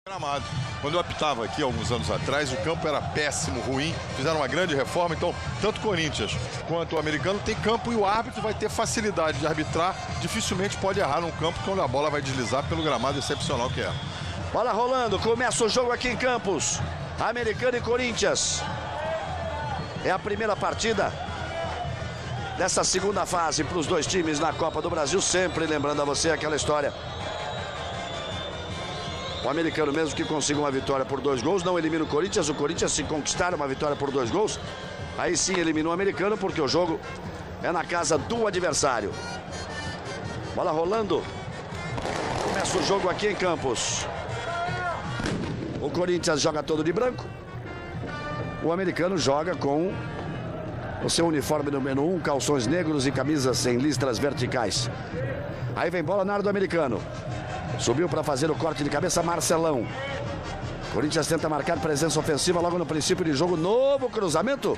Gramado. Quando eu apitava aqui alguns anos atrás, o campo era péssimo, ruim, fizeram uma grande reforma, então tanto o Corinthians quanto o Americano tem campo e o árbitro vai ter facilidade de arbitrar, dificilmente pode errar num campo quando a bola vai deslizar pelo gramado excepcional que é. Bola rolando, começa o jogo aqui em Campos, Americano e Corinthians. É a primeira partida dessa segunda fase para os dois times na Copa do Brasil, sempre lembrando a você aquela história. O Americano, mesmo que consiga uma vitória por 2 gols, não elimina o Corinthians se conquistar uma vitória por 2 gols, aí sim elimina o Americano, porque o jogo é na casa do adversário. Bola rolando. Começa o jogo aqui em Campos. O Corinthians joga todo de branco. O Americano joga com o seu uniforme número 1, calções negros e camisas sem listras verticais. Aí vem bola na área do Americano. Subiu para fazer o corte de cabeça Marcelão. Corinthians tenta marcar presença ofensiva logo no princípio de jogo. Novo cruzamento.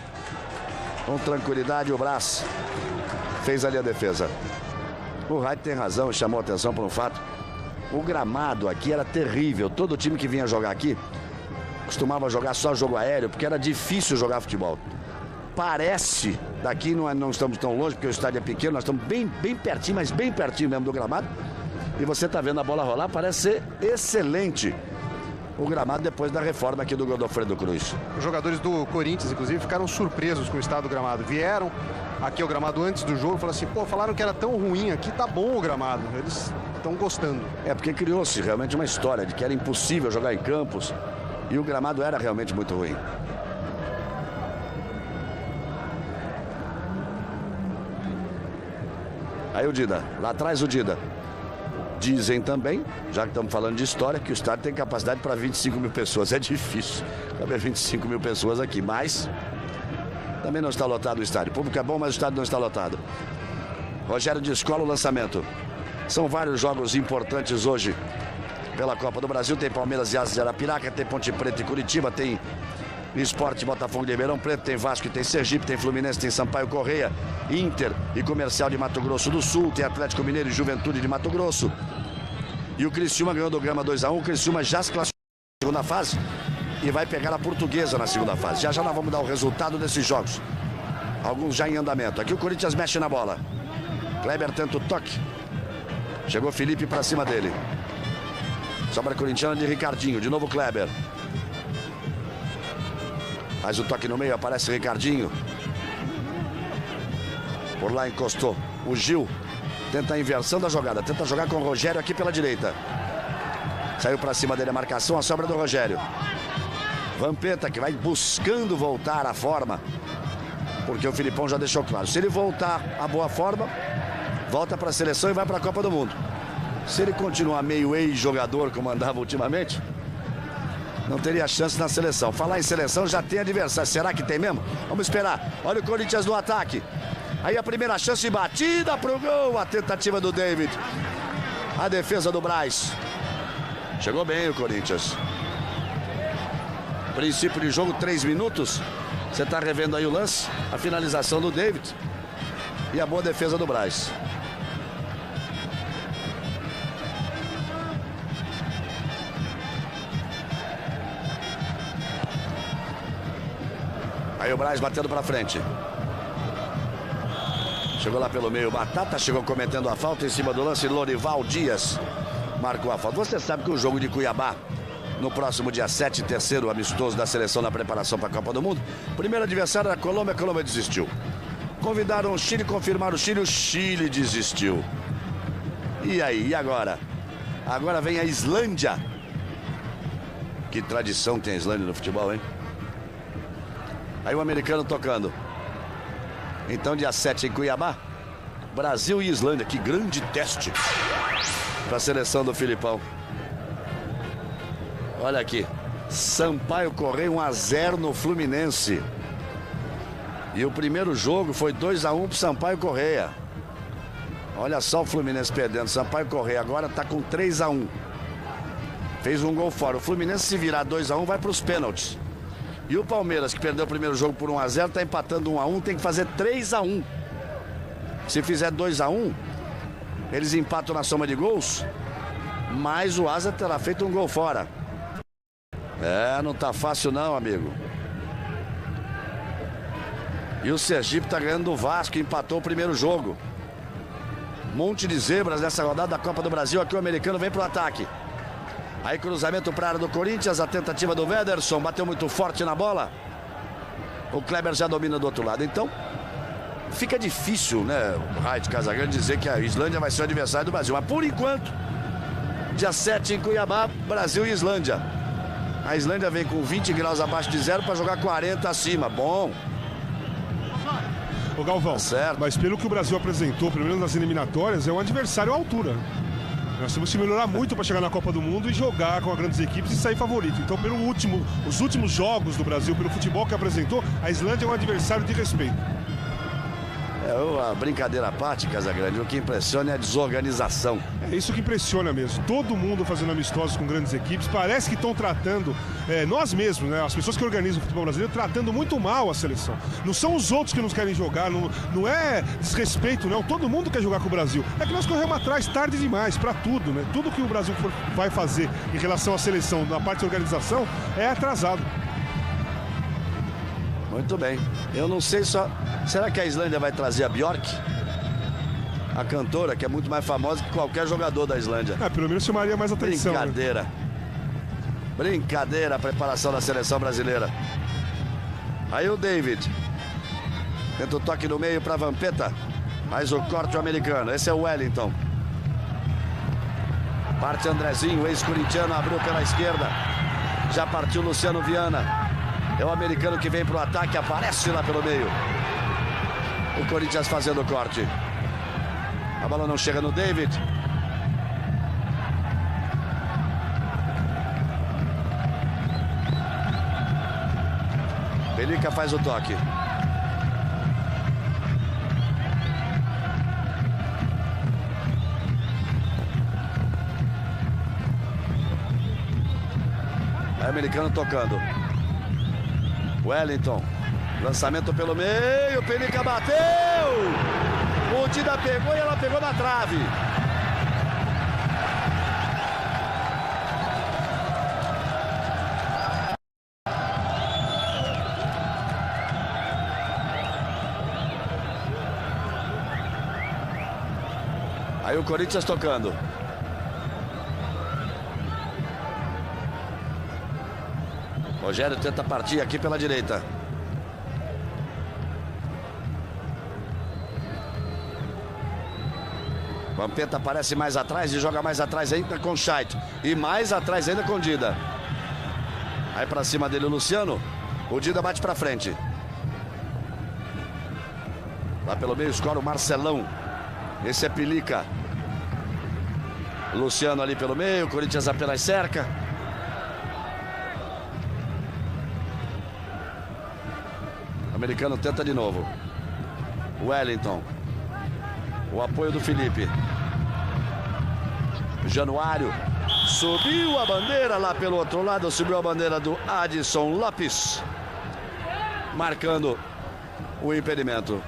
Com tranquilidade o Brás fez ali a defesa. O Wright tem razão e chamou a atenção por um fato. O gramado aqui era terrível. Todo time que vinha jogar aqui costumava jogar só jogo aéreo, porque era difícil jogar futebol. Parece, daqui não estamos tão longe, porque o estádio é pequeno, nós estamos bem pertinho, mas bem pertinho mesmo do gramado. E você está vendo a bola rolar, parece ser excelente o gramado depois da reforma aqui do Godofredo Cruz. Os jogadores do Corinthians, inclusive, ficaram surpresos com o estado do gramado. Vieram aqui ao gramado antes do jogo e falaram assim, pô, falaram que era tão ruim aqui, tá bom o gramado. Eles estão gostando. É, porque criou-se realmente uma história de que era impossível jogar em Campos e o gramado era realmente muito ruim. Aí o Dida, lá atrás o Dida. Dizem também, já que estamos falando de história, que o estádio tem capacidade para 25 mil pessoas. É difícil caber 25 mil pessoas aqui, mas também não está lotado o estádio. O público é bom, mas o estádio não está lotado. Rogério descola o lançamento. São vários jogos importantes hoje pela Copa do Brasil. Tem Palmeiras e Asas de Arapiraca, tem Ponte Preta e Curitiba, tem Sport Botafogo de Ribeirão Preto, tem Vasco e tem Sergipe, tem Fluminense, tem Sampaio Correia, Inter e Comercial de Mato Grosso do Sul, tem Atlético Mineiro e Juventude de Mato Grosso. E o Criciúma ganhou do Gama 2-1, o Criciúma já se classificou na segunda fase e vai pegar a Portuguesa na segunda fase. Já nós vamos dar o resultado desses jogos. Alguns já em andamento. Aqui o Corinthians mexe na bola. Kleber tenta o toque. Chegou Felipe para cima dele. Sobra corintiana de Ricardinho, de novo Kleber. Faz o toque no meio, aparece Ricardinho. Por lá encostou o Gil. Tenta a inversão da jogada. Tenta jogar com o Rogério aqui pela direita. Saiu para cima dele a marcação, a sobra do Rogério. Vampeta que vai buscando voltar à forma. Porque o Filipão já deixou claro. Se ele voltar à boa forma, volta para a seleção e vai para a Copa do Mundo. Se ele continuar meio ex-jogador como andava ultimamente, não teria chance na seleção. Falar em seleção, já tem adversário. Será que tem mesmo? Vamos esperar. Olha o Corinthians no ataque. Aí a primeira chance, batida pro gol. A tentativa do David. A defesa do Brás. Chegou bem o Corinthians. Princípio de jogo, 3 minutos. Você está revendo aí o lance. A finalização do David. E a boa defesa do Brás. Aí o Brás batendo pra frente. Chegou lá pelo meio, Batata chegou cometendo a falta em cima do lance. Lorival Dias marcou a falta. Você sabe que o jogo de Cuiabá, no próximo dia 7, terceiro amistoso da seleção na preparação para a Copa do Mundo, primeiro adversário era a Colômbia desistiu. Convidaram o Chile, confirmaram o Chile desistiu. E aí, e agora? Agora vem a Islândia. Que tradição tem a Islândia no futebol, hein? Aí o Americano tocando. Então dia 7 em Cuiabá, Brasil e Islândia. Que grande teste para a seleção do Filipão. Olha aqui, Sampaio Correia 1-0 no Fluminense. E o primeiro jogo foi 2-1 para Sampaio Correia. Olha só o Fluminense perdendo. Sampaio Correia agora está com 3-1. Fez um gol fora. O Fluminense, se virar 2-1, vai para os pênaltis. E o Palmeiras, que perdeu o primeiro jogo por 1-0, está empatando 1-1, tem que fazer 3-1. Se fizer 2-1, eles empatam na soma de gols, mas o Asa terá feito um gol fora. É, não tá fácil não, amigo. E o Sergipe tá ganhando do Vasco, empatou o primeiro jogo. Monte de zebras nessa rodada da Copa do Brasil. Aqui o americano vem pro ataque. Aí cruzamento para a área do Corinthians, a tentativa do Wederson, bateu muito forte na bola. O Kleber já domina do outro lado. Então, fica difícil, né, o Raid Casagrande dizer que a Islândia vai ser o adversário do Brasil. Mas por enquanto, dia 7 em Cuiabá, Brasil e Islândia. A Islândia vem com 20 graus abaixo de zero para jogar 40 acima. Bom. Ô Galvão, certo. Mas pelo que o Brasil apresentou, pelo menos nas eliminatórias, é um adversário à altura. Nós temos que melhorar muito para chegar na Copa do Mundo e jogar com as grandes equipes e sair favorito. Então, os últimos jogos do Brasil, pelo futebol que apresentou, a Islândia é um adversário de respeito. A brincadeira à parte, Casagrande, o que impressiona é a desorganização. É isso que impressiona mesmo. Todo mundo fazendo amistosos com grandes equipes. Parece que estão tratando, nós mesmos, né, as pessoas que organizam o futebol brasileiro, tratando muito mal a seleção. Não são os outros que nos querem jogar, não é desrespeito, não. Todo mundo quer jogar com o Brasil. É que nós corremos atrás tarde demais para tudo, né? Tudo que o Brasil vai fazer em relação à seleção, na parte de organização, é atrasado. Muito bem. Eu não sei só... Será que a Islândia vai trazer a Björk? A cantora, que é muito mais famosa que qualquer jogador da Islândia. Pelo menos chamaria mais atenção. Brincadeira. Né? Brincadeira a preparação da seleção brasileira. Aí o David. Tenta o toque no meio para Vampeta. Mais o corte americano. Esse é o Wellington. Parte Andrezinho, ex-corintiano, abriu pela esquerda. Já partiu Luciano Viana. É o americano que vem para o ataque, aparece lá pelo meio. O Corinthians fazendo o corte. A bola não chega no David. Pelica faz o toque. É o americano tocando. Wellington, lançamento pelo meio, Pelica bateu! O Dida pegou e ela pegou na trave. Aí o Corinthians tocando. Rogério tenta partir aqui pela direita. Vampeta aparece mais atrás e joga mais atrás ainda com o Scheidt. E mais atrás ainda com o Dida. Aí pra cima dele o Luciano. O Dida bate pra frente. Lá pelo meio escora o Marcelão. Esse é Pelica. Luciano ali pelo meio. Corinthians apenas cerca. O americano tenta de novo. Wellington. O apoio do Felipe. Januário. Subiu a bandeira lá pelo outro lado. Subiu a bandeira do Adson Lopes. Marcando o impedimento.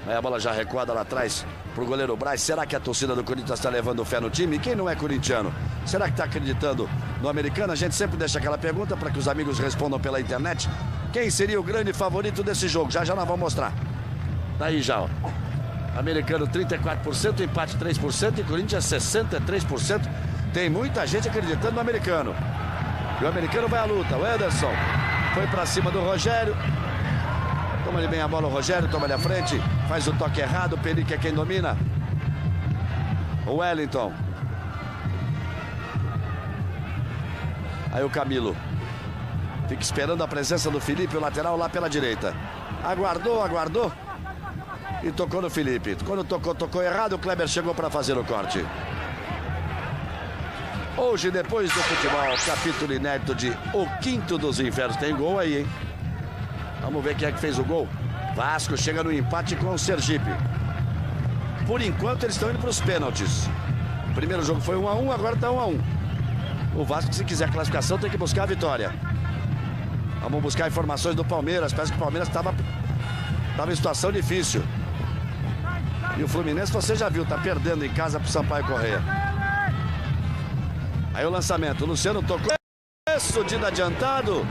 Aí a bola já recuada lá atrás pro goleiro Braz. Será que a torcida do Corinthians está levando fé no time? Quem não é corintiano? Será que está acreditando no americano? A gente sempre deixa aquela pergunta para que os amigos respondam pela internet. Quem seria o grande favorito desse jogo? Já já nós vamos mostrar. Tá aí já, ó. Americano 34%, empate 3% e Corinthians 63%. Tem muita gente acreditando no americano. E o americano vai à luta. O Ederson foi para cima do Rogério. Toma-lhe bem a bola o Rogério, toma-lhe à frente. Faz o toque errado, o Pelica é quem domina. O Wellington. Aí o Camilo. Fica esperando a presença do Felipe, o lateral lá pela direita. Aguardou, aguardou. E tocou no Felipe. Quando tocou errado, o Kleber chegou para fazer o corte. Hoje, depois do futebol, capítulo inédito de O Quinto dos Infernos. Tem gol aí, hein? Vamos ver quem é que fez o gol. Vasco chega no empate com o Sergipe. Por enquanto, eles estão indo para os pênaltis. O primeiro jogo foi 1-1, agora está 1-1. O Vasco, se quiser classificação, tem que buscar a vitória. Vamos buscar informações do Palmeiras. Parece que o Palmeiras estava em situação difícil. E o Fluminense, você já viu, está perdendo em casa para o Sampaio Corrêa. Aí o lançamento, o Luciano tocou. Isso, Dida adiantado.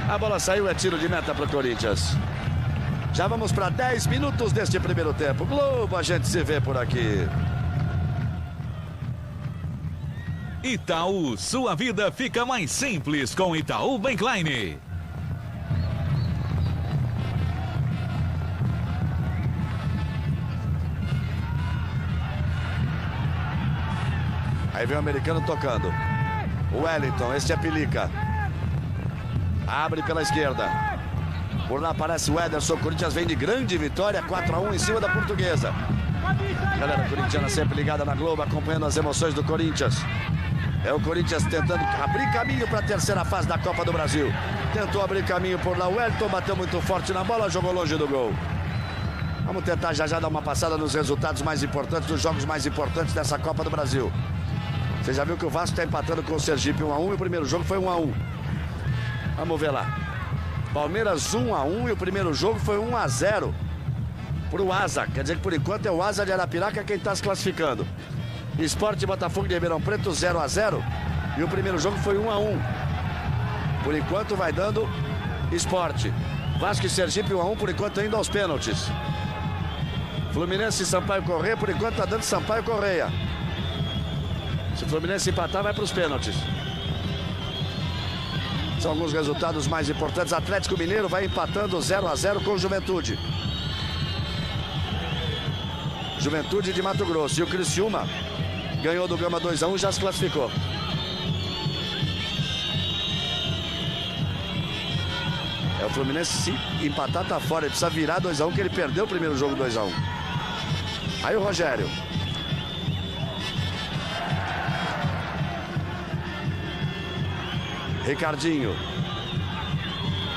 A bola saiu, é tiro de meta para o Corinthians. Já vamos para 10 minutos deste primeiro tempo. Globo, a gente se vê por aqui. Itaú, sua vida fica mais simples com Itaú Bankline. Aí vem o americano tocando. O Wellington, este é Pilica. Abre pela esquerda. Por lá aparece o Ederson. O Corinthians vem de grande vitória, 4-1 em cima da Portuguesa. Galera corintiana sempre ligada na Globo, acompanhando as emoções do Corinthians. É o Corinthians tentando abrir caminho para a terceira fase da Copa do Brasil. Tentou abrir caminho por lá. O Wellington bateu muito forte na bola, jogou longe do gol. Vamos tentar já dar uma passada nos resultados mais importantes, dos jogos mais importantes dessa Copa do Brasil. Você já viu que o Vasco está empatando com o Sergipe 1-1 e o primeiro jogo foi 1-1. Vamos ver lá. Palmeiras 1-1 e o primeiro jogo foi 1-0 para o Asa. Quer dizer que por enquanto é o Asa de Arapiraca quem está se classificando. Sport e Botafogo de Ribeirão Preto 0-0 e o primeiro jogo foi 1-1. Por enquanto vai dando Sport. Vasco e Sergipe 1-1 por enquanto indo aos pênaltis. Fluminense e Sampaio Correia por enquanto está dando Sampaio Correia. Se o Fluminense empatar, vai para os pênaltis. São alguns resultados mais importantes. Atlético Mineiro vai empatando 0-0 com o Juventude. Juventude de Mato Grosso. E o Criciúma ganhou do Gama 2-1 e já se classificou. O Fluminense, se empatar, tá fora. Ele precisa virar 2-1, que ele perdeu o primeiro jogo 2-1. Aí o Rogério. Ricardinho.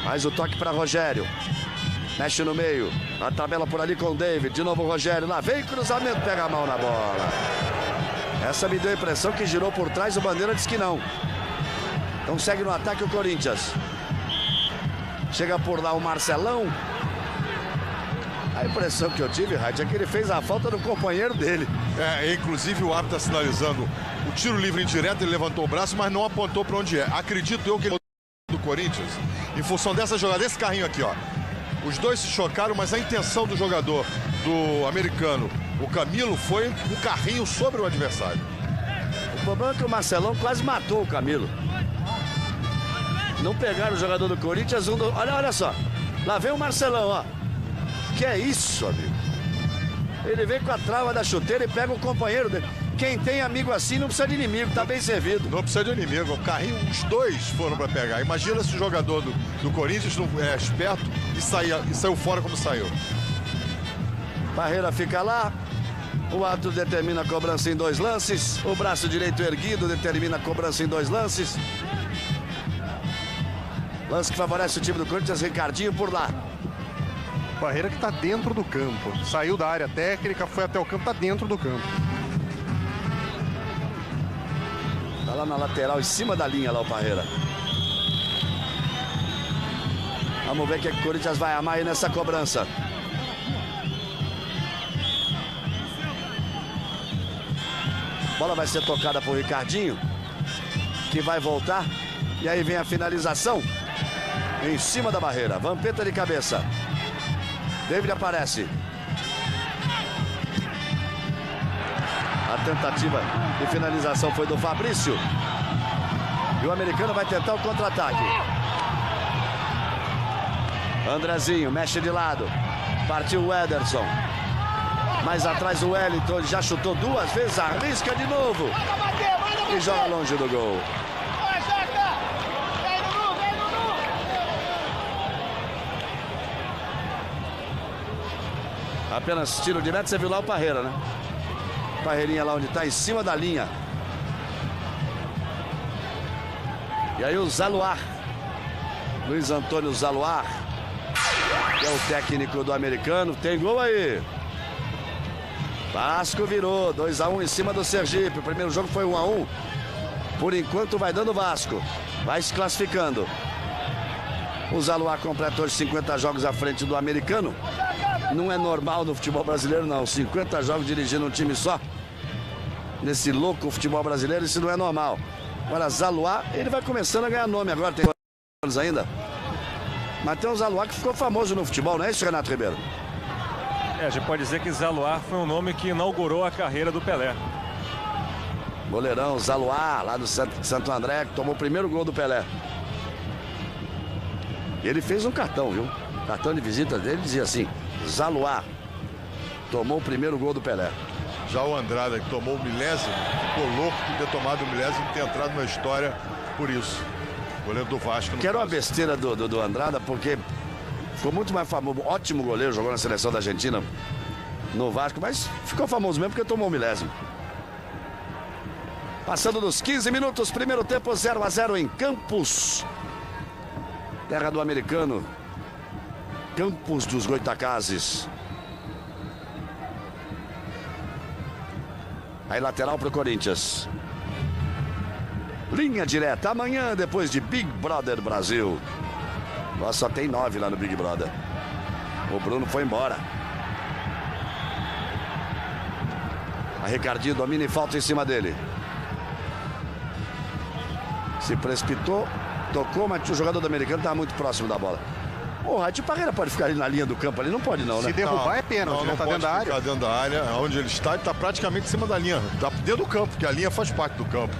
Mais o toque para Rogério. Mexe no meio. A tabela por ali com o David. De novo o Rogério. Lá vem cruzamento. Pega a mão na bola. Essa me deu a impressão que girou por trás. O Bandeira disse que não. Então segue no ataque o Corinthians. Chega por lá o Marcelão. A impressão que eu tive, Rádio, é que ele fez a falta do companheiro dele. Inclusive o árbitro está sinalizando o tiro livre indireto. Ele levantou o braço, mas não apontou para onde é. Acredito eu que ele do Corinthians, em função dessa jogada, desse carrinho aqui, ó. Os dois se chocaram, mas a intenção do jogador do americano, o Camilo, foi um carrinho sobre o adversário. O problema é que o Marcelão quase matou o Camilo. Não pegaram o jogador do Corinthians. Olha só. Lá vem o Marcelão, ó. Que é isso, amigo? Ele vem com a trava da chuteira e pega o companheiro dele. Quem tem amigo assim não precisa de inimigo, tá bem servido. Não precisa de inimigo. O carrinho, os dois foram para pegar. Imagina se o jogador do Corinthians não é esperto e saiu fora como saiu. Barreira fica lá. O árbitro determina a cobrança em 2 lances. O braço direito erguido determina a cobrança em 2 lances. Lance que favorece o time do Corinthians, Ricardinho por lá. Barreira que está dentro do campo. Saiu da área técnica, foi até o campo, está dentro do campo. Tá lá na lateral, em cima da linha lá o Barreira. Vamos ver o que o Corinthians vai amar aí nessa cobrança. Bola vai ser tocada por Ricardinho, que vai voltar. E aí vem a finalização em cima da barreira. Vampeta de cabeça. David aparece. A tentativa de finalização foi do Fabrício. E o americano vai tentar o contra-ataque. Andrezinho mexe de lado. Partiu o Ederson. Mais atrás o Wellington. Já chutou 2 vezes. Arrisca de novo. E joga longe do gol. Apenas tiro de meta. Você viu lá o Parreira, né? Parreirinha lá onde está, em cima da linha. E aí o Zaluar. Luiz Antônio Zaluar, que é o técnico do americano. Tem gol aí. Vasco virou 2-1 em cima do Sergipe. O primeiro jogo foi 1-1. Por enquanto vai dando Vasco. Vai se classificando. O Zaluar completou os 50 jogos à frente do americano. Não é normal no futebol brasileiro, não. 50 jogos dirigindo um time só. nesse louco futebol brasileiro, isso não é normal. Agora, Zaluá, ele vai começando a ganhar nome agora, tem anos ainda. Mas tem um Zaluá que ficou famoso no futebol, não é isso, Renato Ribeiro? A gente pode dizer que Zaluá foi um nome que inaugurou a carreira do Pelé. Goleirão, Zaluá, lá do Santo André, que tomou o primeiro gol do Pelé. E ele fez um cartão, viu? O cartão de visita dele dizia assim: Zaluá tomou o primeiro gol do Pelé. Já o Andrada, que tomou o milésimo, ficou louco de ter tomado o milésimo e ter entrado na história por isso. Goleiro do Vasco. Que era uma besteira do Andrada, porque ficou muito mais famoso. Ótimo goleiro, jogou na seleção da Argentina, no Vasco, mas ficou famoso mesmo porque tomou o milésimo. Passando dos 15 minutos, primeiro tempo 0-0 em Campos, terra do americano, Campos dos Goitacazes. Aí lateral para o Corinthians. Linha direta, amanhã depois de Big Brother Brasil. Nós só tem 9 lá no Big Brother. O Bruno foi embora. A Ricardinho domina e falta em cima dele. Se precipitou, tocou, mas o jogador do americano estava muito próximo da bola. O Ratinho Parreira pode ficar ali na linha do campo ali? Não pode não, né? Se derrubar é pênalti, não tá pode dentro da área. ficar dentro da área. Onde ele está praticamente em cima da linha. Está dentro do campo, porque a linha faz parte do campo.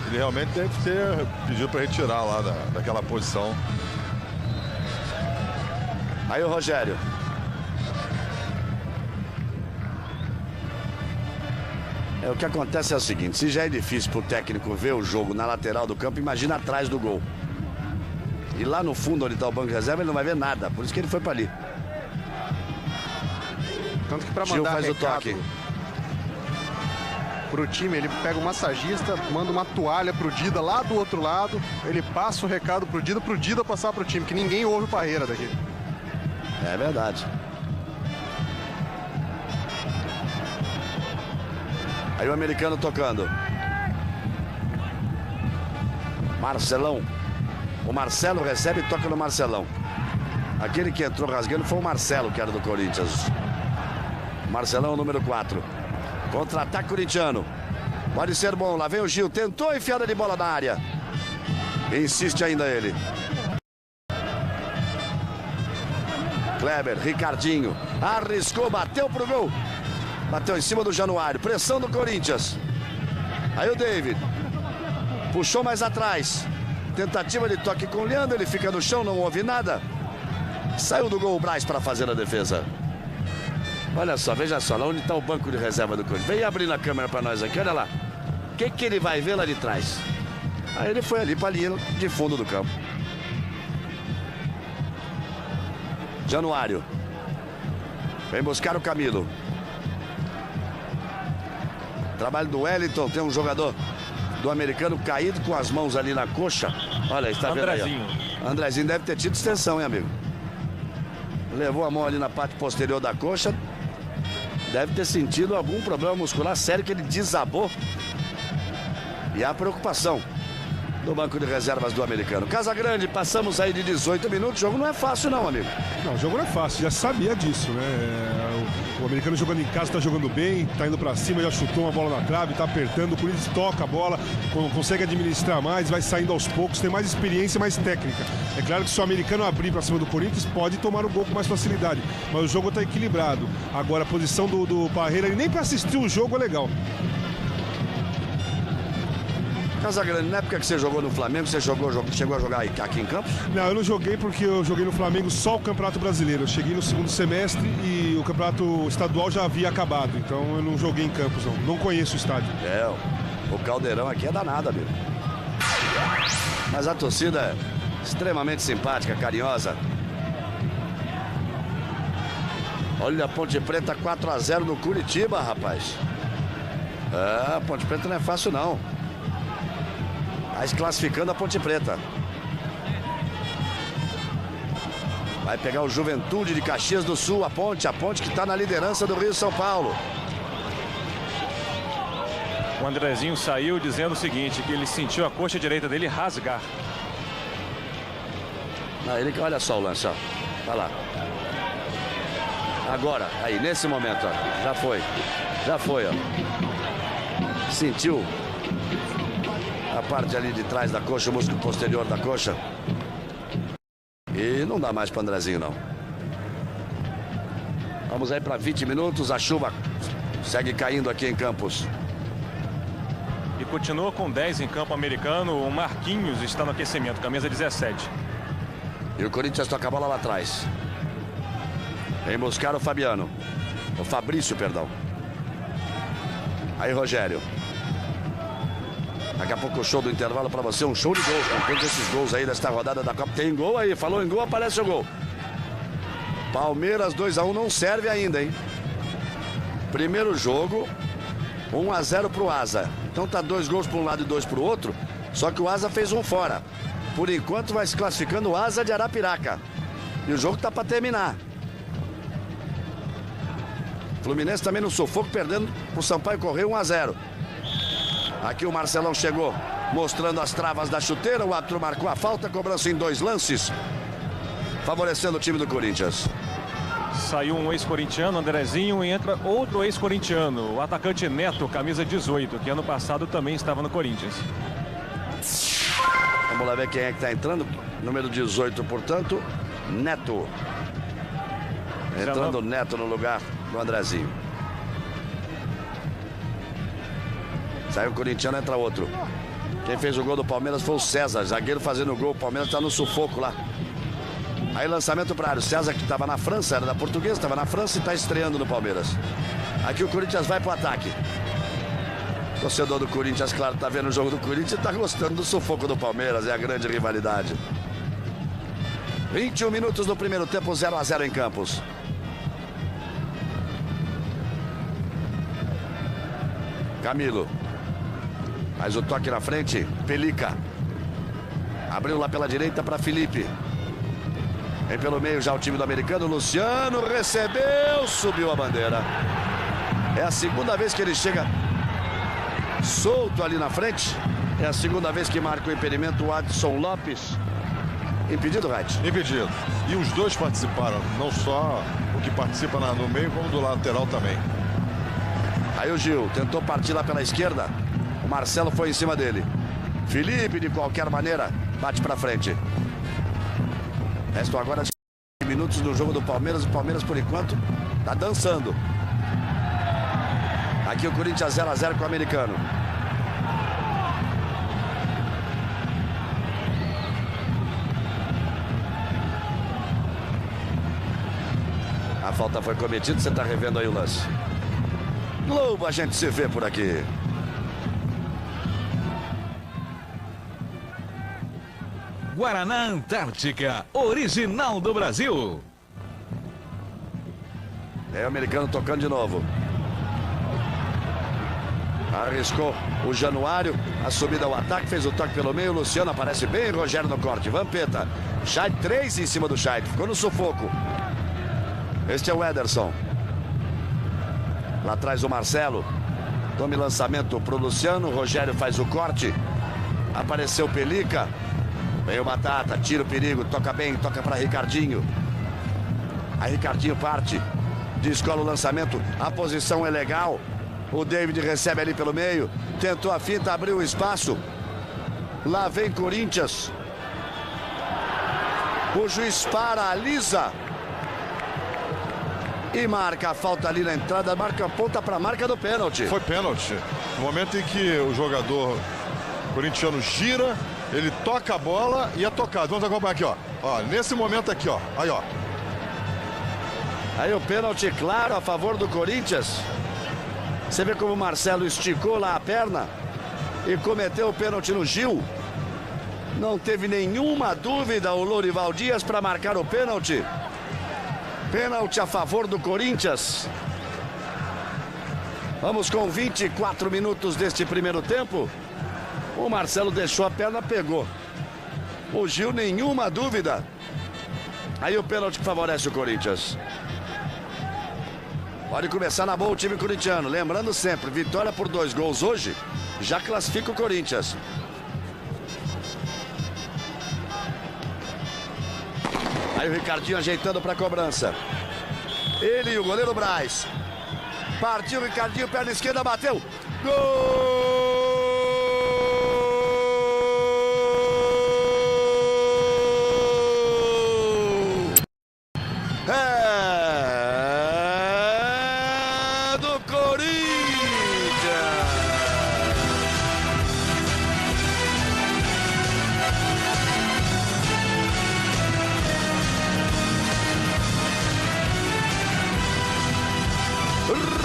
Ele realmente deve ter pedido para retirar lá daquela posição. Aí o Rogério. O que acontece é o seguinte: se já é difícil para o técnico ver o jogo na lateral do campo, imagina atrás do gol. E lá no fundo, onde está o banco de reserva, ele não vai ver nada. Por isso que ele foi para ali. Tanto que para Gil mandar faz o recado toque pro time, ele pega o massagista, manda uma toalha pro Dida lá do outro lado, ele passa o recado pro Dida passar pro time, que ninguém ouve o Parreira daqui. É verdade. Aí o americano tocando. Marcelão. O Marcelo recebe e toca no Marcelão. Aquele que entrou rasgando foi o Marcelo, que era do Corinthians. Marcelão, número 4. Contra-ataque corintiano. Pode ser bom. Lá vem o Gil. Tentou enfiada de bola na área. Insiste ainda ele. Kleber, Ricardinho. Arriscou, bateu pro gol. Bateu em cima do Januário. Pressão do Corinthians. Aí o David. Puxou mais atrás. Tentativa de toque com o Leandro. Ele fica no chão, não ouve nada. Saiu do gol o Braz para fazer a defesa. Olha só, veja só. Lá onde está o banco de reserva do Corinthians. Vem abrindo a câmera para nós aqui, olha lá. O que ele vai ver lá de trás? Aí ele foi ali para a linha de fundo do campo. Januário. Vem buscar o Camilo. Trabalho do Wellington. Tem um jogador do americano caído com as mãos ali na coxa. Olha, está vendo aí, ó. Andrezinho deve ter tido extensão, hein, amigo? Levou a mão ali na parte posterior da coxa. Deve ter sentido algum problema muscular sério, que ele desabou. E a preocupação do banco de reservas do americano. Casagrande, passamos aí de 18 minutos. O jogo não é fácil não, amigo. Não, o jogo não é fácil, já sabia disso, né? O americano jogando em casa tá jogando bem, tá indo pra cima, já chutou uma bola na trave, tá apertando, o Corinthians toca a bola, consegue administrar mais, vai saindo aos poucos, tem mais experiência, mais técnica. É claro que se o americano abrir pra cima do Corinthians, pode tomar o gol com mais facilidade, mas o jogo tá equilibrado. Agora a posição do Parreira, nem pra assistir o jogo é legal. Casagrande, na época que você jogou no Flamengo, você chegou a jogar aqui em Campos? Não, eu não joguei porque eu joguei no Flamengo só o Campeonato Brasileiro. Eu cheguei no segundo semestre e o Campeonato Estadual já havia acabado. Então eu não joguei em Campos, não. Não conheço o estádio. O caldeirão aqui é danado, amigo. Mas a torcida é extremamente simpática, carinhosa. Olha a Ponte Preta 4-0 no Curitiba, rapaz. A Ponte Preta não é fácil, não. Mas classificando a Ponte Preta. Vai pegar o Juventude de Caxias do Sul, a Ponte que está na liderança do Rio São Paulo. O Andrezinho saiu dizendo o seguinte, que ele sentiu a coxa direita dele rasgar. Não, ele, olha só o lance, ó. Vai lá. Agora, aí, nesse momento, ó. Já foi, ó. sentiu a parte ali de trás da coxa, o músculo posterior da coxa. E não dá mais para Andrezinho, não. Vamos aí para 20 minutos. A chuva segue caindo aqui em Campos. E continua com 10 em campo americano. O Marquinhos está no aquecimento, camisa 17. E o Corinthians toca a bola lá atrás. Vem buscar o Fabiano. O Fabrício, perdão. Aí, Rogério. Daqui a pouco o show do intervalo para você, um show de gol. Com todos esses gols aí desta rodada da Copa. Tem gol aí, falou em gol, aparece o gol. Palmeiras 2-1 não serve ainda, hein? Primeiro jogo, 1-0 pro Asa. Então tá 2 gols para um lado e 2 pro outro. Só que o Asa fez um fora. Por enquanto vai se classificando o Asa de Arapiraca. E o jogo tá para terminar. Fluminense também no sufoco, perdendo pro Sampaio Correia 1-0. Aqui o Marcelão chegou, mostrando as travas da chuteira. O árbitro marcou a falta, cobrança em 2 lances, favorecendo o time do Corinthians. Saiu um ex-corintiano, Andrezinho, e entra outro ex-corintiano, o atacante Neto, camisa 18, que ano passado também estava no Corinthians. Vamos lá ver quem é que está entrando. Número 18, portanto, Neto. Entrando o Neto no lugar do Andrezinho. Saiu o corintiano, entra outro. Quem fez o gol do Palmeiras foi o César, zagueiro fazendo o gol. O Palmeiras está no sufoco lá. Aí lançamento para área. O César, que estava na França, era da Portuguesa, estava na França e está estreando no Palmeiras. Aqui o Corinthians vai para o ataque. O torcedor do Corinthians, claro, está vendo o jogo do Corinthians e está gostando do sufoco do Palmeiras. É a grande rivalidade. 21 minutos do primeiro tempo, 0-0 em Campos. Camilo. Faz o toque na frente. Pelica. Abriu lá pela direita para Felipe. Vem pelo meio já o time do americano. Luciano recebeu. Subiu a bandeira. É a segunda vez que ele chega solto ali na frente. É a segunda vez que marca o impedimento o Adson Lopes. Impedido, Wright? Impedido. E os dois participaram. Não só o que participa no meio, como do lateral também. Aí o Gil tentou partir lá pela esquerda. O Marcelo foi em cima dele. Felipe, de qualquer maneira, bate pra frente. Restam agora 5 minutos no jogo do Palmeiras. O Palmeiras, por enquanto, tá dançando. Aqui o Corinthians 0-0 com o americano. A falta foi cometida, você tá revendo aí o lance. Globo, a gente se vê por aqui. Guaraná Antártica, original do Brasil. É o americano tocando de novo. Arriscou o Januário. A subida ao ataque, fez o toque pelo meio. Luciano aparece bem. Rogério no corte. Vampeta. Chay 3 em cima do Chay. Ficou no sufoco. Este é o Ederson. Lá atrás o Marcelo. Tome lançamento pro Luciano. Rogério faz o corte. Apareceu Pelica. Vem o Batata, tira o perigo, toca bem, toca para Ricardinho. Aí Ricardinho parte, descola o lançamento, a posição é legal. O David recebe ali pelo meio, tentou a finta, abriu o espaço. Lá vem Corinthians. O juiz paralisa. E marca a falta ali na entrada, marca a ponta para a marca do pênalti. Foi pênalti. No momento em que o jogador corintiano gira, ele toca a bola e é tocado. Vamos acompanhar aqui, ó. Nesse momento aqui, ó. Aí, ó. Aí o pênalti claro a favor do Corinthians. Você vê como o Marcelo esticou lá a perna e cometeu o pênalti no Gil. Não teve nenhuma dúvida o Lourival Dias para marcar o pênalti. Pênalti a favor do Corinthians. Vamos com 24 minutos deste primeiro tempo. O Marcelo deixou a perna, pegou. O Gil, nenhuma dúvida. Aí o pênalti que favorece o Corinthians. Pode começar na boa o time corintiano. Lembrando sempre, vitória por 2 gols hoje, já classifica o Corinthians. Aí o Ricardinho ajeitando para a cobrança. Ele e o goleiro Braz. Partiu o Ricardinho, perna esquerda, bateu. É do Corinthians.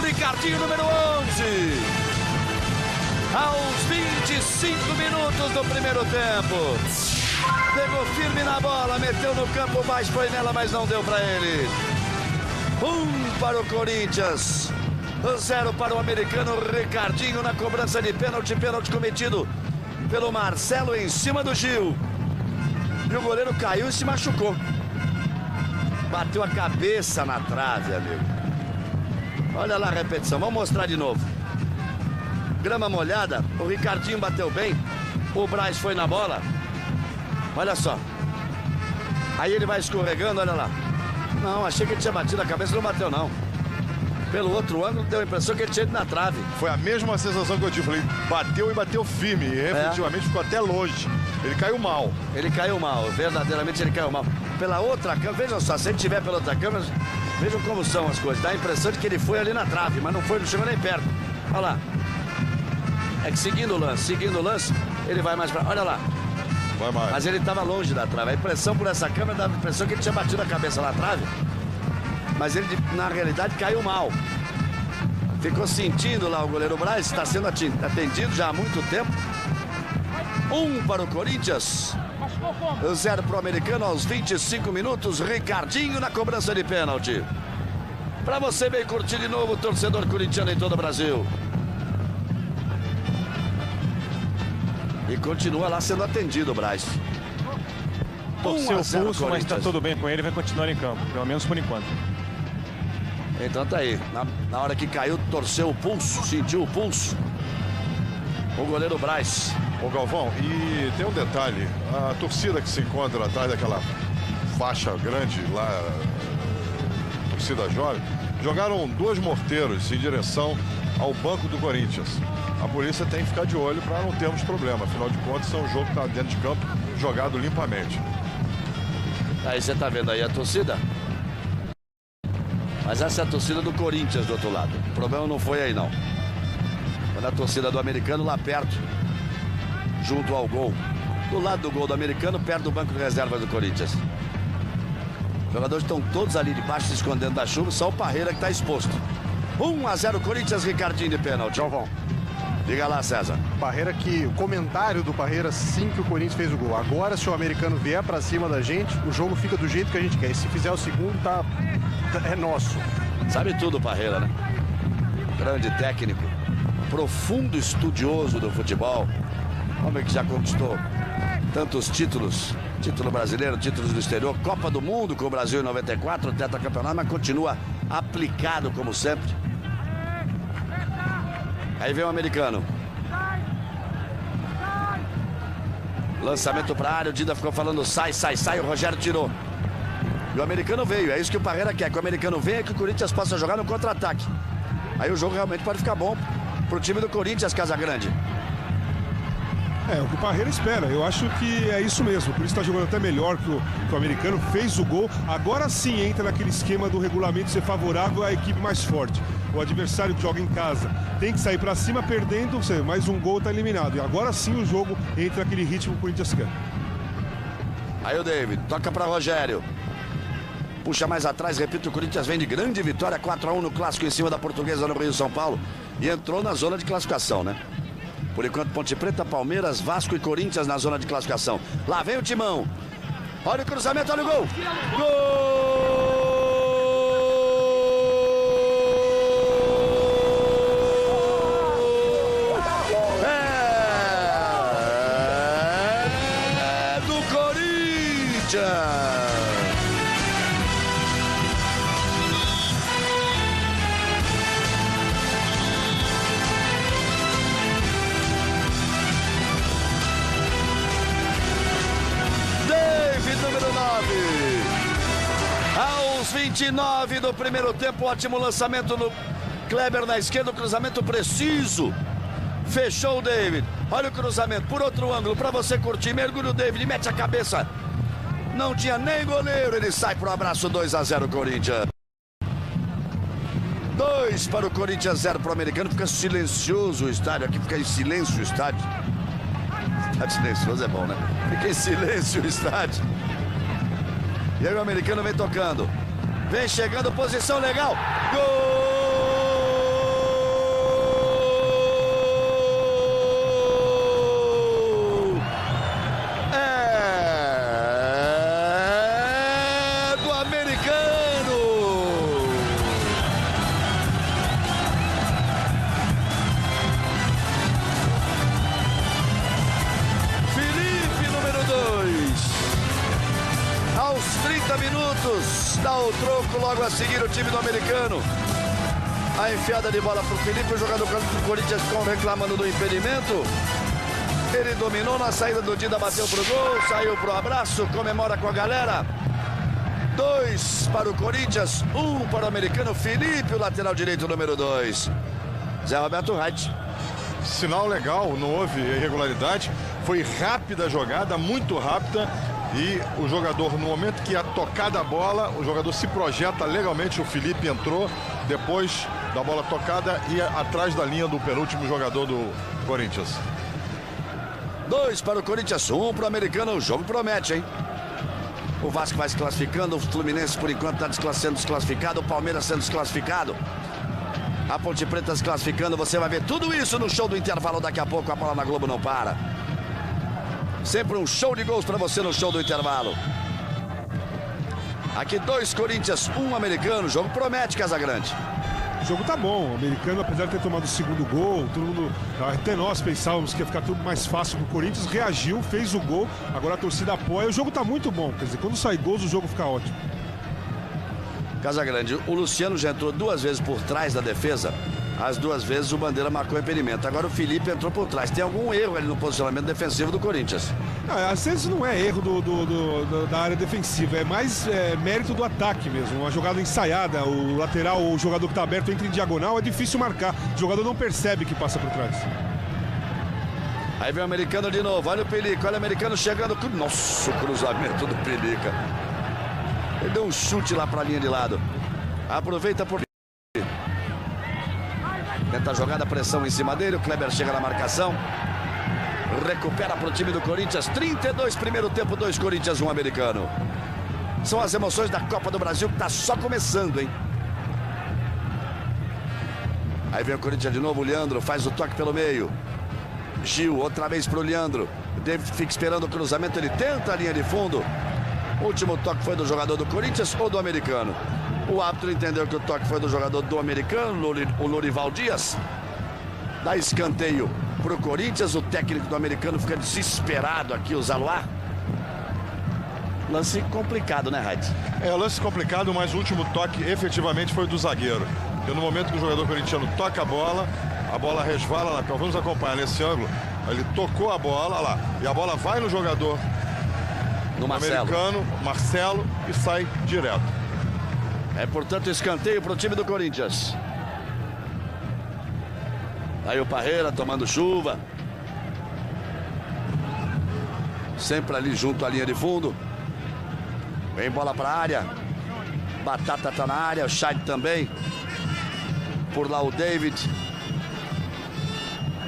Ricardinho, número 11. Aos 25 minutos do primeiro tempo. Pegou firme na bola, meteu no campo, mais foi nela, mas não deu para ele. 1 para o Corinthians, 0 para o americano. Ricardinho na cobrança de pênalti, pênalti cometido pelo Marcelo em cima do Gil. E o goleiro caiu e se machucou. Bateu a cabeça na trave, amigo. Olha lá a repetição, vamos mostrar de novo. Grama molhada, o Ricardinho bateu bem, o Braz foi na bola. Olha só. Aí ele vai escorregando, olha lá. Não, achei que ele tinha batido a cabeça, não bateu não. Pelo outro ângulo, deu a impressão que ele tinha ido na trave. Foi a mesma sensação que eu tive. Falei, bateu e bateu firme. E efetivamente ficou até longe. Ele caiu mal. Ele caiu mal, verdadeiramente ele caiu mal. Pela outra câmera, vejam só, se ele estiver pela outra câmera, vejam como são as coisas. Dá a impressão de que ele foi ali na trave, mas não foi, não chegou nem perto. Olha lá. É que seguindo o lance, ele vai mais pra... Olha lá. Vai mais. Mas ele estava longe da trave. A impressão por essa câmera dava a impressão que ele tinha batido a cabeça na trave. Mas ele, na realidade, caiu mal. Ficou sentindo lá o goleiro Braz, está sendo atendido já há muito tempo. 1 para o Corinthians, 0 para o americano aos 25 minutos. Ricardinho na cobrança de pênalti. Para você bem curtir de novo, torcedor corintiano em todo o Brasil. E continua lá sendo atendido o Braz. Torceu o pulso, mas está tudo bem com ele, vai continuar em campo, pelo menos por enquanto. Então tá aí, na hora que caiu, torceu o pulso, sentiu o pulso. O goleiro Braz. Ô Galvão, e tem um detalhe, a torcida que se encontra atrás daquela faixa grande lá, torcida jovem, jogaram 2 morteiros em direção ao banco do Corinthians. A polícia tem que ficar de olho para não termos problema, afinal de contas é um jogo que está dentro de campo, jogado limpamente. Aí você tá vendo aí a torcida? Mas essa é a torcida do Corinthians do outro lado. O problema não foi aí não. Quando a torcida do americano lá perto, junto ao gol, do lado do gol do americano, perto do banco de reservas do Corinthians. Os jogadores estão todos ali debaixo, se escondendo da chuva, só o Parreira que está exposto. 1-0 Corinthians, Ricardinho de pênalti. Galvão. Diga lá, César. Parreira que, o comentário do Parreira assim que o Corinthians fez o gol. Agora, se o americano vier pra cima da gente, o jogo fica do jeito que a gente quer. E se fizer o segundo, é nosso. Sabe tudo, Parreira, né? Grande técnico, profundo estudioso do futebol. Homem que já conquistou tantos títulos. Título brasileiro, títulos do exterior, Copa do Mundo com o Brasil em 94, tetracampeonato, mas continua aplicado como sempre. Aí vem o americano. Lançamento para a área, o Dida ficou falando sai, o Rogério tirou. E o americano veio, é isso que o Parreira quer, que o americano venha e que o Corinthians possa jogar no contra-ataque. Aí o jogo realmente pode ficar bom pro time do Corinthians, Casagrande. É, o que o Parreira espera, eu acho que é isso mesmo, por isso está jogando até melhor que o americano, fez o gol, agora sim entra naquele esquema do regulamento ser favorável à equipe mais forte. O adversário que joga em casa tem que sair para cima perdendo, mais um gol está eliminado. E agora sim o jogo entra naquele ritmo que o Corinthians quer. Aí o David, toca para Rogério. Puxa mais atrás, repito, o Corinthians vem de grande vitória, 4-1 no clássico em cima da Portuguesa no Rio São Paulo. E entrou na zona de classificação, né? Por enquanto, Ponte Preta, Palmeiras, Vasco e Corinthians na zona de classificação. Lá vem o Timão. Olha o cruzamento, olha o gol. Gol! É do Corinthians! Número 9. Aos 29 do primeiro tempo, ótimo lançamento no Kleber na esquerda, cruzamento preciso. Fechou o David. Olha o cruzamento por outro ângulo para você curtir. Mergulha o David, mete a cabeça. Não tinha nem goleiro. Ele sai pro abraço. 2-0 Corinthians. 2 para o Corinthians, 0 para o americano. Fica silencioso o estádio. Aqui fica em silêncio o estádio. Estádio silencioso é bom, né? Fica em silêncio o estádio. E aí o americano vem tocando. Vem chegando, posição legal. Gol! Aos 30 minutos, dá o troco logo a seguir o time do americano. A enfiada de bola para o Felipe, o jogador do Corinthians ficou reclamando do impedimento. Ele dominou na saída do Dida, bateu pro gol, saiu pro abraço, comemora com a galera. 2 para o Corinthians, 1 para o americano. Felipe, o lateral direito, número 2. Zé Roberto Reit. Sinal legal, não houve irregularidade. Foi rápida a jogada, muito rápida. E o jogador, no momento que ia tocar da bola, o jogador se projeta legalmente. O Felipe entrou depois da bola tocada e atrás da linha do penúltimo jogador do Corinthians. 2 para o Corinthians, 1 para o americano. O jogo promete, hein? O Vasco vai se classificando. O Fluminense, por enquanto, está sendo desclassificado. O Palmeiras sendo desclassificado. A Ponte Preta se classificando. Você vai ver tudo isso no show do intervalo daqui a pouco. A bola na Globo não para. Sempre um show de gols para você no show do intervalo. Aqui 2 Corinthians, 1 americano. O jogo promete, Casagrande. O jogo tá bom. O americano, apesar de ter tomado o segundo gol, todo mundo, até nós pensávamos que ia ficar tudo mais fácil pro Corinthians. Reagiu, fez o gol. Agora a torcida apoia. O jogo tá muito bom. Quer dizer, quando sai gols, o jogo fica ótimo. Casagrande, o Luciano já entrou 2 vezes por trás da defesa. As 2 vezes o Bandeira marcou impedimento. Agora o Felipe entrou por trás. Tem algum erro ali no posicionamento defensivo do Corinthians? Às vezes não é erro da área defensiva, é mais mérito do ataque mesmo. Uma jogada ensaiada, o lateral, o jogador que está aberto entra em diagonal, é difícil marcar. O jogador não percebe que passa por trás. Aí vem o americano de novo. Olha o Pelica, olha o americano chegando. Nossa, o cruzamento do Pelica. Ele deu um chute lá para a linha de lado. Aproveita por... Tenta a jogada, pressão em cima dele. O Kleber chega na marcação. Recupera para o time do Corinthians. 32 primeiro tempo, 2 Corinthians, 1 americano. São as emoções da Copa do Brasil que está só começando, hein? Aí vem o Corinthians de novo. O Leandro faz o toque pelo meio. Gil, outra vez para o Leandro. David fica esperando o cruzamento. Ele tenta a linha de fundo. O último toque foi do jogador do Corinthians ou do americano? O árbitro entendeu que o toque foi do jogador do americano, o Lorival Dias. Dá escanteio para o Corinthians. O técnico do americano fica desesperado aqui, o Zaluá. Lance complicado, né, Reit? Lance complicado, mas o último toque efetivamente foi do zagueiro. E no momento que o jogador corintiano toca a bola resvala lá. Então vamos acompanhar nesse ângulo. Ele tocou a bola, lá, e a bola vai no jogador no americano, Marcelo, e sai direto. É, portanto, escanteio para o time do Corinthians. Aí o Parreira tomando chuva. Sempre ali junto à linha de fundo. Vem bola para a área. Batata tá na área, o Chay também. Por lá o David.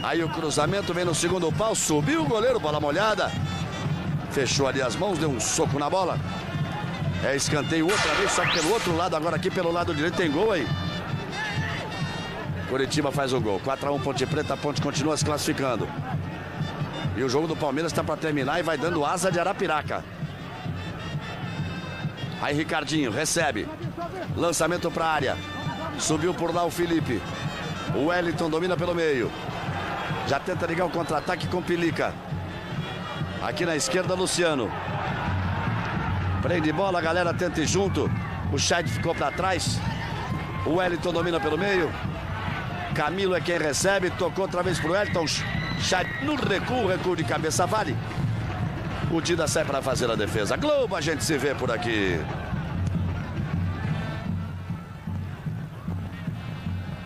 Aí o cruzamento vem no segundo pau. Subiu o goleiro, bola molhada. Fechou ali as mãos, deu um soco na bola. É escanteio outra vez, só que pelo outro lado, agora aqui pelo lado direito tem gol aí. Curitiba faz o gol. 4-1 Ponte Preta, a Ponte continua se classificando. E o jogo do Palmeiras está para terminar e vai dando asa de Arapiraca. Aí Ricardinho recebe. Lançamento para a área. Subiu por lá o Felipe. O Wellington domina pelo meio. Já tenta ligar o contra-ataque com Pelica. Aqui na esquerda, Luciano. Prende bola, a galera tenta ir junto. O Chay ficou para trás. O Wellington domina pelo meio. Camilo é quem recebe. Tocou outra vez pro Wellington. Chay no recuo de cabeça vale. O Dida sai para fazer a defesa. Globo, a gente se vê por aqui.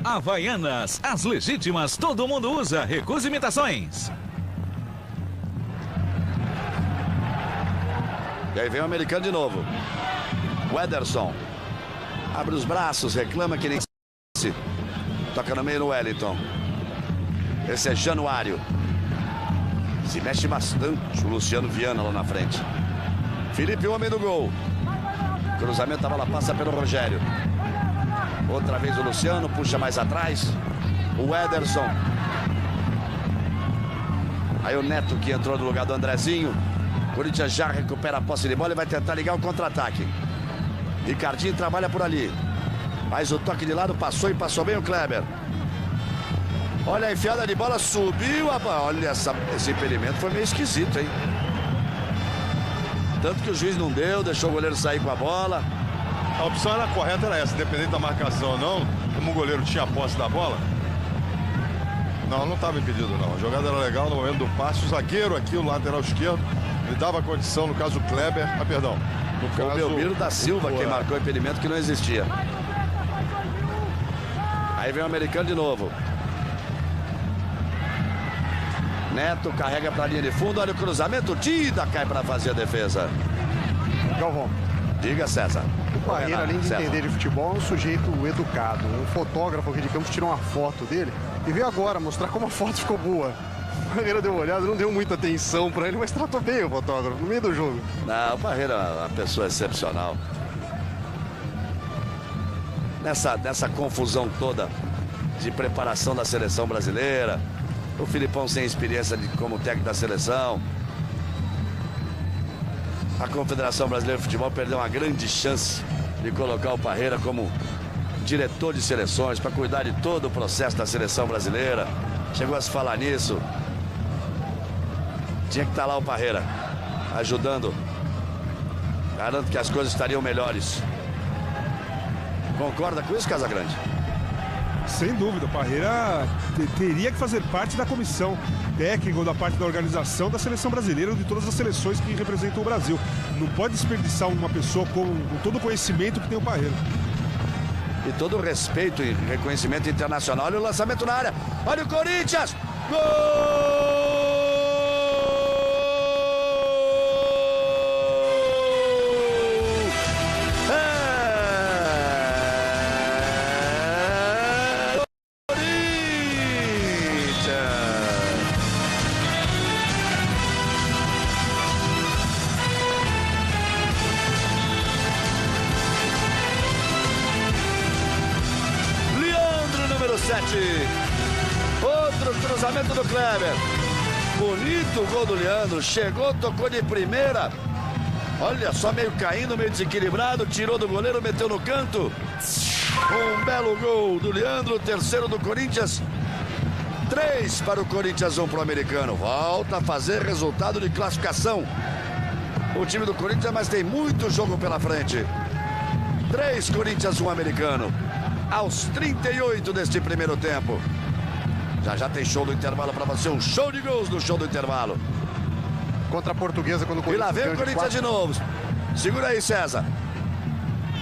Havaianas, as legítimas, todo mundo usa. Recuse imitações. E aí vem o americano de novo. O Ederson. Abre os braços, reclama que nem se. Toca no meio no Wellington. Esse é Januário. Se mexe bastante o Luciano Viana lá na frente. Felipe, o homem do gol. Cruzamento, a bola passa pelo Rogério. Outra vez o Luciano, puxa mais atrás. O Ederson. Aí o Neto que entrou no lugar do Andrezinho. Corinthians já recupera a posse de bola e vai tentar ligar o contra-ataque. Ricardinho trabalha por ali. Mas o toque de lado passou e passou bem o Kleber. Olha a enfiada de bola, subiu a bola. Olha, esse impedimento foi meio esquisito, hein? Tanto que o juiz não deu, deixou o goleiro sair com a bola. A opção era correta, era essa, independente da marcação ou não, como o goleiro tinha a posse da bola. Não estava impedido não. A jogada era legal no momento do passe. O zagueiro aqui, o lateral esquerdo, ele dava condição, no caso o Kleber, perdão. No Foi o Belmiro da Silva quem marcou o impedimento que não existia. Aí vem o americano de novo. Neto carrega para a linha de fundo, olha o cruzamento, Dida cai para fazer a defesa. Galvão. Diga, César. O Parreira, além de entender de futebol, é um sujeito educado. Um fotógrafo aqui de Campos tirou uma foto dele e veio agora mostrar como a foto ficou boa. O Parreira deu uma olhada, não deu muita atenção para ele, mas tratou bem o fotógrafo no meio do jogo. Não, o Parreira é uma pessoa excepcional. Nessa confusão toda de preparação da seleção brasileira, o Filipão sem experiência como técnico da seleção. A Confederação Brasileira de Futebol perdeu uma grande chance de colocar o Parreira como diretor de seleções para cuidar de todo o processo da seleção brasileira. Chegou a se falar nisso. Tinha que estar lá o Parreira ajudando. Garanto que as coisas estariam melhores. Concorda com isso, Casagrande? Sem dúvida, o Parreira teria que fazer parte da comissão técnica ou da parte da organização da seleção brasileira ou de todas as seleções que representam o Brasil. Não pode desperdiçar uma pessoa com todo o conhecimento que tem o Parreira. E todo o respeito e reconhecimento internacional. Olha o lançamento na área. Olha o Corinthians! Gol! Outro cruzamento do Kleber. Bonito o gol do Leandro. Chegou, tocou de primeira. Olha só, meio caindo, meio desequilibrado. Tirou do goleiro, meteu no canto. Um belo gol do Leandro. Terceiro do Corinthians. 3 para o Corinthians, 1 para o americano. Volta a fazer resultado de classificação. O time do Corinthians, mas tem muito jogo pela frente. 3 Corinthians, 1 americano. Aos 38 deste primeiro tempo. Já tem show do intervalo para você. Um show de gols no show do intervalo. Contra a Portuguesa, quando o E Corinthians... lá vem o Corinthians de novo. Segura aí, César.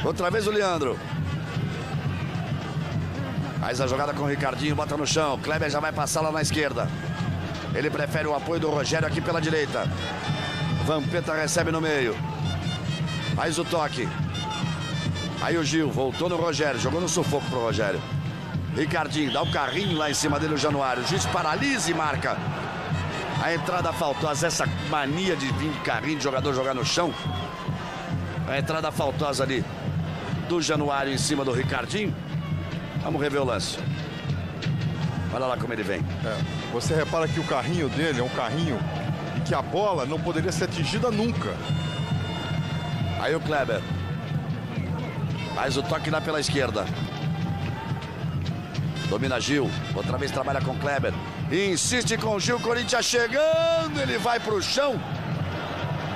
Outra vez o Leandro. Faz a jogada com o Ricardinho, bota no chão. Kleber já vai passar lá na esquerda. Ele prefere o apoio do Rogério aqui pela direita. Vampeta recebe no meio. Faz o toque. Aí o Gil voltou no Rogério, jogou no sufoco pro Rogério. Ricardinho, dá o carrinho lá em cima dele, o Januário. O juiz paralisa e marca. A entrada faltosa, essa mania de vir de carrinho, de jogador jogar no chão. A entrada faltosa ali do Januário em cima do Ricardinho. Vamos rever o lance. Olha lá como ele vem. Você repara que o carrinho dele é um carrinho em que a bola não poderia ser atingida nunca. Aí o Kleber. Faz o toque lá pela esquerda. Domina Gil. Outra vez trabalha com Kleber. Insiste com o Gil. Corinthians chegando. Ele vai pro chão.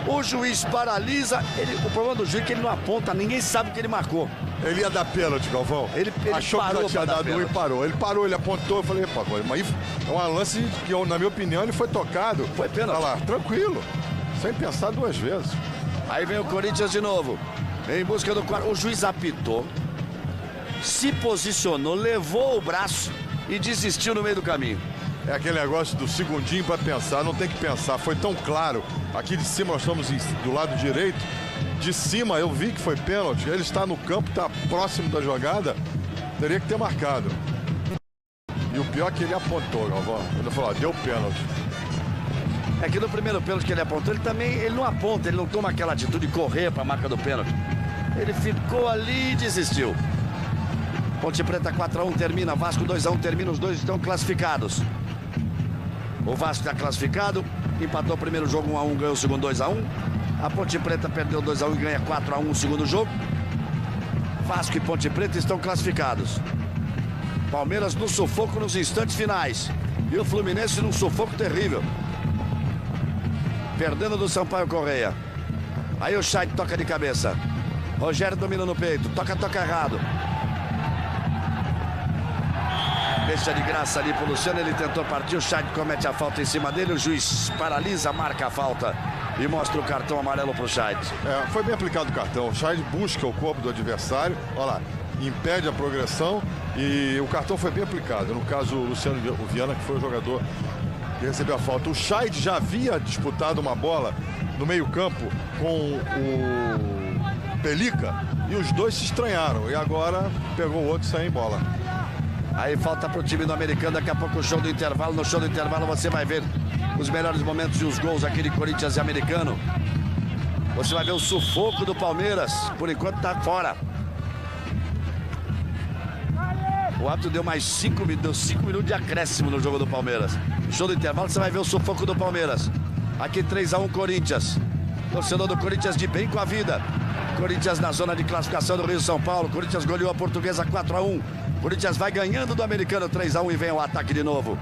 O juiz paralisa. O problema do juiz é que ele não aponta. Ninguém sabe o que ele marcou. Ele ia dar pênalti, Galvão. Ele achou que já tinha dado um e parou. Ele parou, ele apontou. Eu falei, pô, mas é um lance que, na minha opinião, ele foi tocado. Foi pênalti. Olha lá, tranquilo. Sem pensar 2 vezes. Aí vem o Corinthians de novo. Em busca do quarto. O juiz apitou. se posicionou, levou o braço e desistiu no meio do caminho. É aquele negócio do segundinho para pensar, não tem que pensar, foi tão claro. Aqui de cima nós estamos do lado direito, de cima eu vi que foi pênalti, ele está no campo, está próximo da jogada, teria que ter marcado. E o pior é que ele apontou, Galvão, ele falou, deu pênalti. É que no primeiro pênalti que ele apontou, ele não aponta, ele não toma aquela atitude de correr para a marca do pênalti. Ele ficou ali e desistiu. Ponte Preta 4-1 termina, Vasco 2-1 termina, os dois estão classificados. O Vasco está classificado, empatou o primeiro jogo 1-1, ganhou o segundo 2-1. A Ponte Preta perdeu 2-1 e ganha 4-1 o segundo jogo. Vasco e Ponte Preta estão classificados. Palmeiras no sufoco nos instantes finais. E o Fluminense num sufoco terrível. Perdendo do Sampaio Correia. Aí o Chay toca de cabeça. Rogério domina no peito, toca errado. Deixa de graça ali pro Luciano, ele tentou partir, o Chay comete a falta em cima dele, o juiz paralisa, marca a falta e mostra o cartão amarelo pro Chay. Foi bem aplicado o cartão, o Chay busca o corpo do adversário, olha lá, impede a progressão e o cartão foi bem aplicado. No caso, o Luciano Viana, que foi o jogador que recebeu a falta. O Chay já havia disputado uma bola no meio-campo com o Pelica e os dois se estranharam. E agora pegou o outro sem bola. Aí falta pro time do americano, daqui a pouco o show do intervalo. No show do intervalo você vai ver os melhores momentos e os gols aqui de Corinthians e americano. Você vai ver o sufoco do Palmeiras, por enquanto tá fora. O árbitro deu mais 5 minutos de acréscimo no jogo do Palmeiras. Show do intervalo, você vai ver o sufoco do Palmeiras. Aqui 3-1 Corinthians. Torcedor do Corinthians de bem com a vida. Corinthians na zona de classificação do Rio São Paulo. Corinthians goleou a Portuguesa 4-1. Corinthians vai ganhando do americano 3-1 e vem o ataque de novo.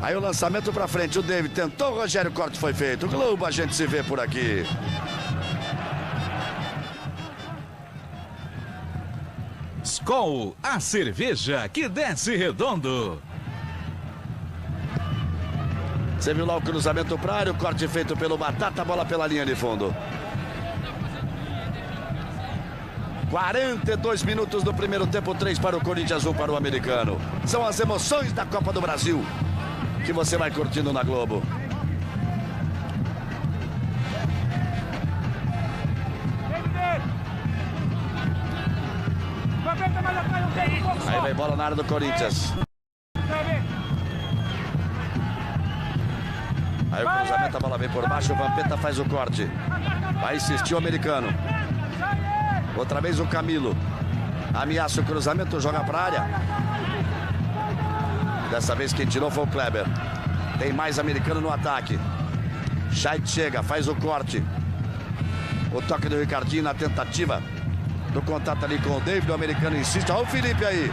Aí o lançamento pra frente, o David tentou, o Rogério, corte foi feito. O Globo a gente se vê por aqui. Skol, a cerveja que desce redondo. Você viu lá o cruzamento pra área, o corte feito pelo Batata, bola pela linha de fundo. 42 minutos do primeiro tempo, 3 para o Corinthians, 1 para o americano. São as emoções da Copa do Brasil que você vai curtindo na Globo. Aí vem bola na área do Corinthians. Aí o cruzamento, a bola vem por baixo, o Vampeta faz o corte. Vai insistir o americano. Outra vez o Camilo. Ameaça o cruzamento, joga para a área. Dessa vez quem tirou foi o Kleber. Tem mais americano no ataque. Chay chega, faz o corte. O toque do Ricardinho na tentativa do contato ali com o David. O americano insiste. Olha o Felipe aí.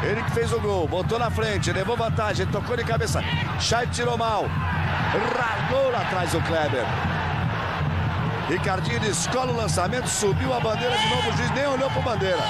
Ele que fez o gol, botou na frente, levou vantagem, tocou de cabeça. Chay tirou mal. Rasgou lá atrás o Kleber. Ricardinho descola o lançamento, subiu a bandeira de novo, o juiz nem olhou para a bandeira.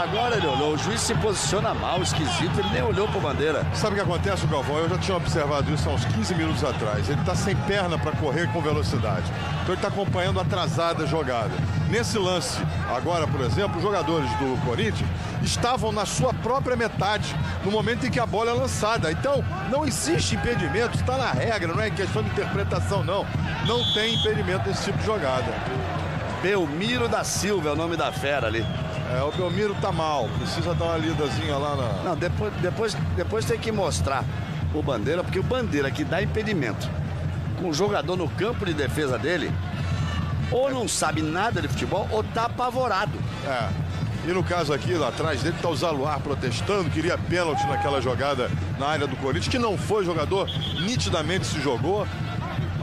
Agora ele olhou, o juiz se posiciona mal, esquisito, ele nem olhou para a bandeira. Sabe o que acontece, Galvão? Eu já tinha observado isso há uns 15 minutos atrás. Ele está sem perna para correr com velocidade. Então ele está acompanhando atrasada a jogada. Nesse lance, agora, por exemplo, os jogadores do Corinthians estavam na sua própria metade no momento em que a bola é lançada. Então, não existe impedimento, está na regra, não é questão de interpretação, não. Não tem impedimento nesse tipo de jogada. Belmiro da Silva é o nome da fera ali. O Belmiro tá mal, precisa dar uma lidazinha lá na... Não, depois tem que mostrar o Bandeira, porque o Bandeira que dá impedimento com o jogador no campo de defesa dele, ou não sabe nada de futebol, ou tá apavorado. E no caso aqui, lá atrás dele, tá o Zaluar protestando, queria pênalti naquela jogada na área do Corinthians, que não foi jogador, nitidamente se jogou.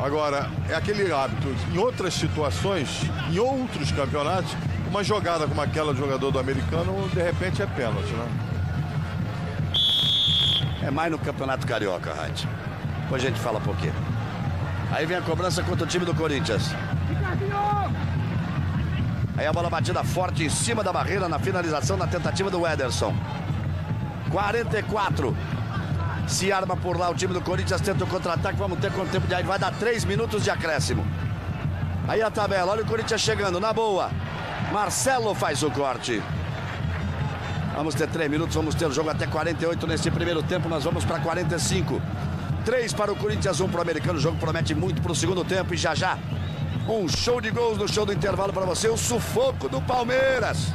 Agora, é aquele hábito, em outras situações, em outros campeonatos, uma jogada como aquela do jogador do americano, de repente é pênalti, né? É mais no Campeonato Carioca, Rádio. Depois a gente fala por quê. Aí vem a cobrança contra o time do Corinthians. Aí a bola batida forte em cima da barreira na finalização, na tentativa do Ederson. 44. Se arma por lá o time do Corinthians, tenta o contra-ataque. Vamos ter quanto tempo de aí? Vai dar 3 minutos de acréscimo. Aí a tabela, olha o Corinthians chegando, na boa. Marcelo faz o corte. Vamos ter 3 minutos, vamos ter o jogo até 48 nesse primeiro tempo. Nós vamos para 45. 3 para o Corinthians, 1 para o Americano. O jogo promete muito para o segundo tempo. E já já, um show de gols no show do intervalo para você. O sufoco do Palmeiras.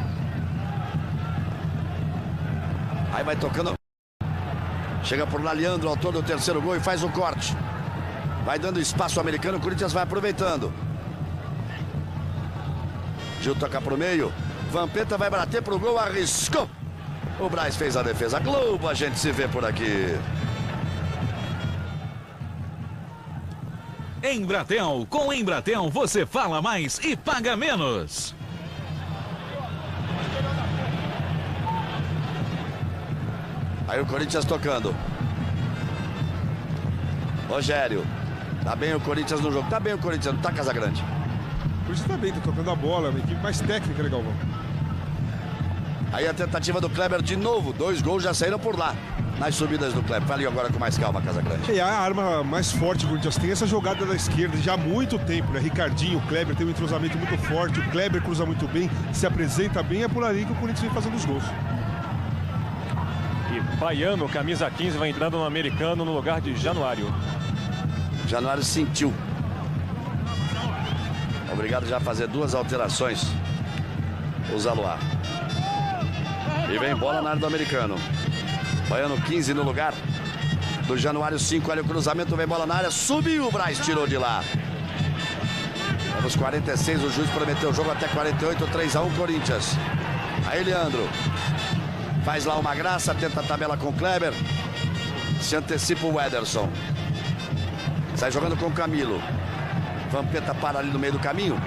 Aí vai tocando. Chega por lá Leandro, autor do terceiro gol, e faz o corte. Vai dando espaço ao americano, o Corinthians vai aproveitando. Gil toca pro meio. Vampeta vai bater pro gol, arriscou. O Braz fez a defesa. Globo, a gente se vê por aqui. Embratel, com Embratel você fala mais e paga menos. Aí o Corinthians tocando. Rogério. Tá bem o Corinthians no jogo. Tá bem o Corinthians, não tá, Casagrande? O Corinthians tá bem, tá tocando a bola. Uma equipe mais técnica, né, Galvão? Aí a tentativa do Kleber de novo. 2 gols já saíram por lá. Nas subidas do Kleber. Fale agora com mais calma, Casagrande. E a arma mais forte do Corinthians tem essa jogada da esquerda já há muito tempo, né? Ricardinho, o Kleber tem um entrosamento muito forte. O Kleber cruza muito bem, se apresenta bem. É por ali que o Corinthians vem fazendo os gols. E Baiano, camisa 15, vai entrando no americano no lugar de Januário. Januário sentiu. Obrigado já a fazer 2 alterações. O Zaluar. E vem bola na área do americano. Baiano 15 no lugar do Januário 5. Olha o cruzamento, vem bola na área. Subiu, o Braz tirou de lá. Vamos 46, o juiz prometeu o jogo até 48, 3-1 Corinthians. Aí Leandro. Faz lá uma graça, tenta a tabela com o Kleber. Se antecipa o Ederson. Sai jogando com o Camilo. Vampeta para ali no meio do caminho.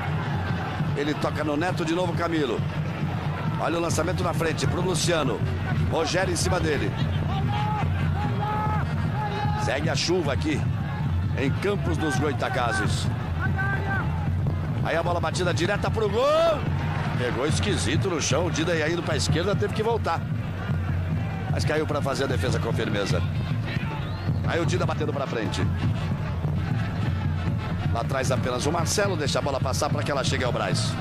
Ele toca no Neto, de novo Camilo. Olha o lançamento na frente pro Luciano. Rogério em cima dele. Segue a chuva aqui em Campos dos Goitacazes. Aí a bola batida direta pro gol. Pegou esquisito no chão. O Dida aí indo pra esquerda, teve que voltar. Mas caiu para fazer a defesa com firmeza. Aí o Dida batendo para frente. Lá atrás apenas o Marcelo. Deixa a bola passar para que ela chegue ao Braz.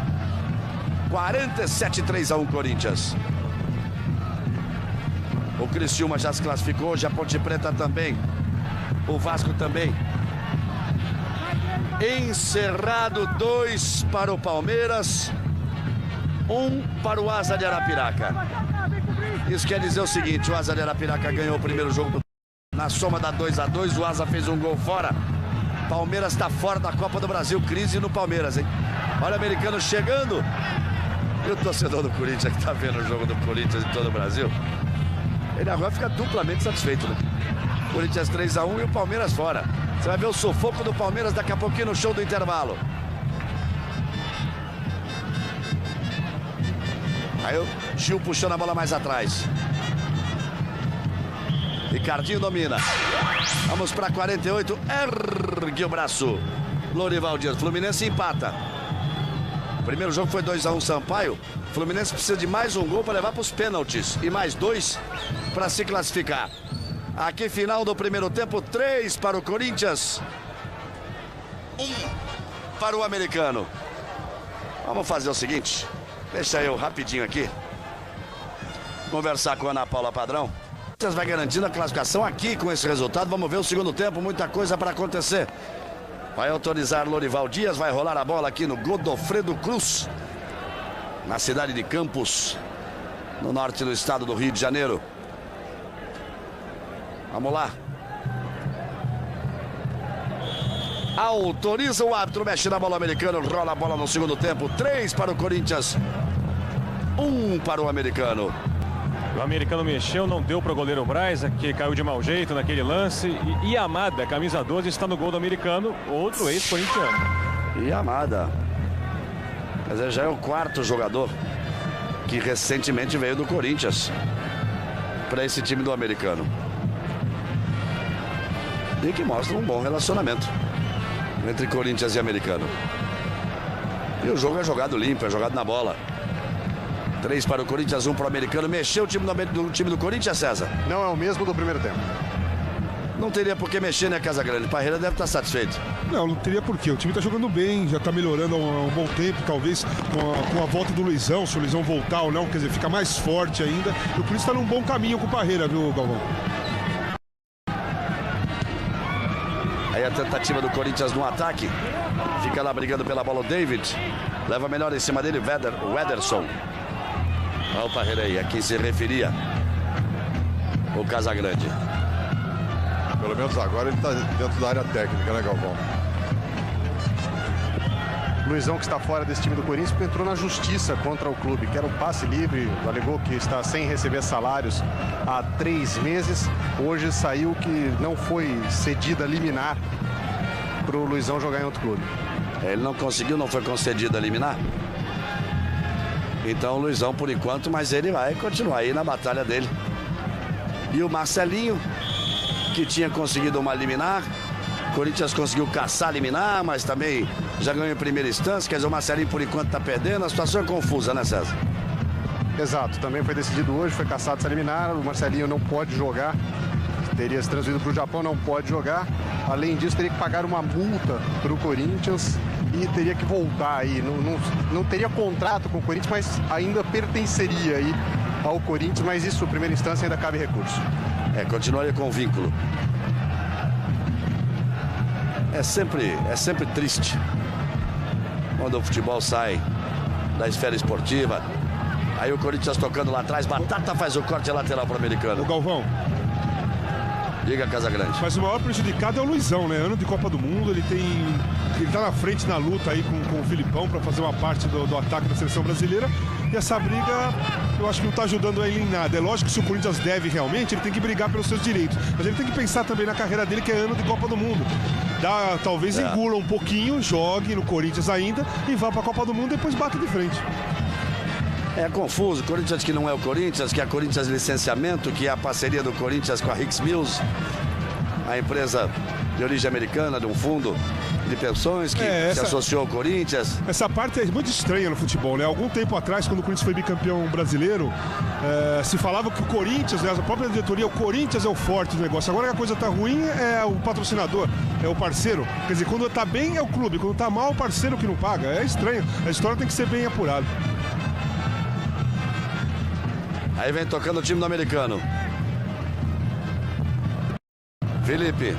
47, 3-1 Corinthians. O Criciúma já se classificou. Já a Ponte Preta também. O Vasco também. Encerrado, 2 para o Palmeiras. 1 para o Asa de Arapiraca. Isso quer dizer o seguinte: o Asa de Arapiraca ganhou o primeiro jogo. Na soma da 2-2, o Asa fez um gol fora. Palmeiras está fora da Copa do Brasil. Crise no Palmeiras, hein? Olha o americano chegando. E o torcedor do Corinthians que está vendo o jogo do Corinthians em todo o Brasil, ele agora fica duplamente satisfeito, né? Corinthians 3-1 e o Palmeiras fora. Você vai ver o sufoco do Palmeiras daqui a pouquinho no show do intervalo. Aí o Gil puxando a bola mais atrás. Ricardinho domina. Vamos para 48. Ergue o braço. Lorival Dias. Fluminense empata. O primeiro jogo foi 2-1 Sampaio. Fluminense precisa de mais um gol para levar para os pênaltis. E mais 2 para se classificar. Aqui final do primeiro tempo. 3 para o Corinthians. 1 para o americano. Vamos fazer o seguinte. Deixa eu rapidinho aqui conversar com a Ana Paula Padrão. Vocês vai garantindo a classificação aqui com esse resultado. Vamos ver o segundo tempo, muita coisa para acontecer. Vai autorizar Lorival Dias, vai rolar a bola aqui no Godofredo Cruz, na cidade de Campos, no norte do estado do Rio de Janeiro. Vamos lá. Autoriza o árbitro, mexe na bola americano, rola a bola no segundo tempo. 3 para o Corinthians, 1 para o americano. O americano mexeu, não deu para o goleiro Braz, que caiu de mau jeito naquele lance. E Amada, camisa 12, está no gol do americano, outro ex-corintiano. E Amada. Quer dizer, já é o 4º jogador que recentemente veio do Corinthians para esse time do americano. E que mostra um bom relacionamento entre Corinthians e americano. E o jogo é jogado limpo, é jogado na bola. 3 para o Corinthians, 1 para o americano. Mexeu o time do time do Corinthians, César? Não, é o mesmo do primeiro tempo. Não teria por que mexer, né, Casagrande? Parreira deve estar satisfeito. Não teria por quê. O time tá jogando bem, já tá melhorando há um bom tempo, talvez com a volta do Luizão, se o Luizão voltar ou não, quer dizer, fica mais forte ainda. E o Corinthians tá num bom caminho com o Parreira, viu, Galvão? Aí a tentativa do Corinthians no ataque. Fica lá brigando pela bola o David. Leva melhor em cima dele o Ederson. Olha o Parreira aí, a quem se referia o Casagrande. Pelo menos agora ele está dentro da área técnica, né, Galvão? Luizão, que está fora desse time do Corinthians, entrou na justiça contra o clube. Quer um passe livre, alegou que está sem receber salários há 3 meses. Hoje saiu que não foi cedida liminar para o Luizão jogar em outro clube. Ele não conseguiu, não foi concedido a liminar. Então o Luizão por enquanto, mas ele vai continuar aí na batalha dele. E o Marcelinho, que tinha conseguido uma liminar. O Corinthians conseguiu caçar a liminar, mas também já ganhou em primeira instância. Quer dizer, o Marcelinho por enquanto está perdendo. A situação é confusa, né, César? Exato, também foi decidido hoje, foi caçado essa liminar. O Marcelinho não pode jogar, teria se transferido para o Japão, não pode jogar. Além disso, teria que pagar uma multa para o Corinthians e teria que voltar aí. Não teria contrato com o Corinthians, mas ainda pertenceria aí ao Corinthians, mas isso, primeira instância, ainda cabe recurso. Continuaria com o vínculo. É sempre triste quando o futebol sai da esfera esportiva. Aí o Corinthians tocando lá atrás, Batata faz o corte lateral para o americano. O Galvão. Diga, Casagrande. Mas o maior prejudicado é o Luizão, né? Ano de Copa do Mundo, ele tá na frente na luta aí com o Filipão para fazer uma parte do ataque da seleção brasileira. E essa briga, eu acho que não tá ajudando ele em nada. É lógico que se o Corinthians deve realmente, ele tem que brigar pelos seus direitos. Mas ele tem que pensar também na carreira dele, que é ano de Copa do Mundo. Talvez engula um pouquinho, jogue no Corinthians ainda e vá para a Copa do Mundo e depois bate de frente. É confuso, Corinthians que não é o Corinthians, que é a Corinthians Licenciamento, que é a parceria do Corinthians com a Hicks Mills, a empresa de origem americana, de um fundo de pensões que se associou ao Corinthians. Essa parte é muito estranha no futebol, né? Algum tempo atrás, quando o Corinthians foi bicampeão brasileiro, se falava que o Corinthians, né, a própria diretoria, o Corinthians é o forte do negócio. Agora que a coisa tá ruim, é o patrocinador, é o parceiro. Quer dizer, quando tá bem é o clube, quando tá mal é o parceiro que não paga. É estranho, a história tem que ser bem apurada. Aí vem tocando o time do americano. Felipe.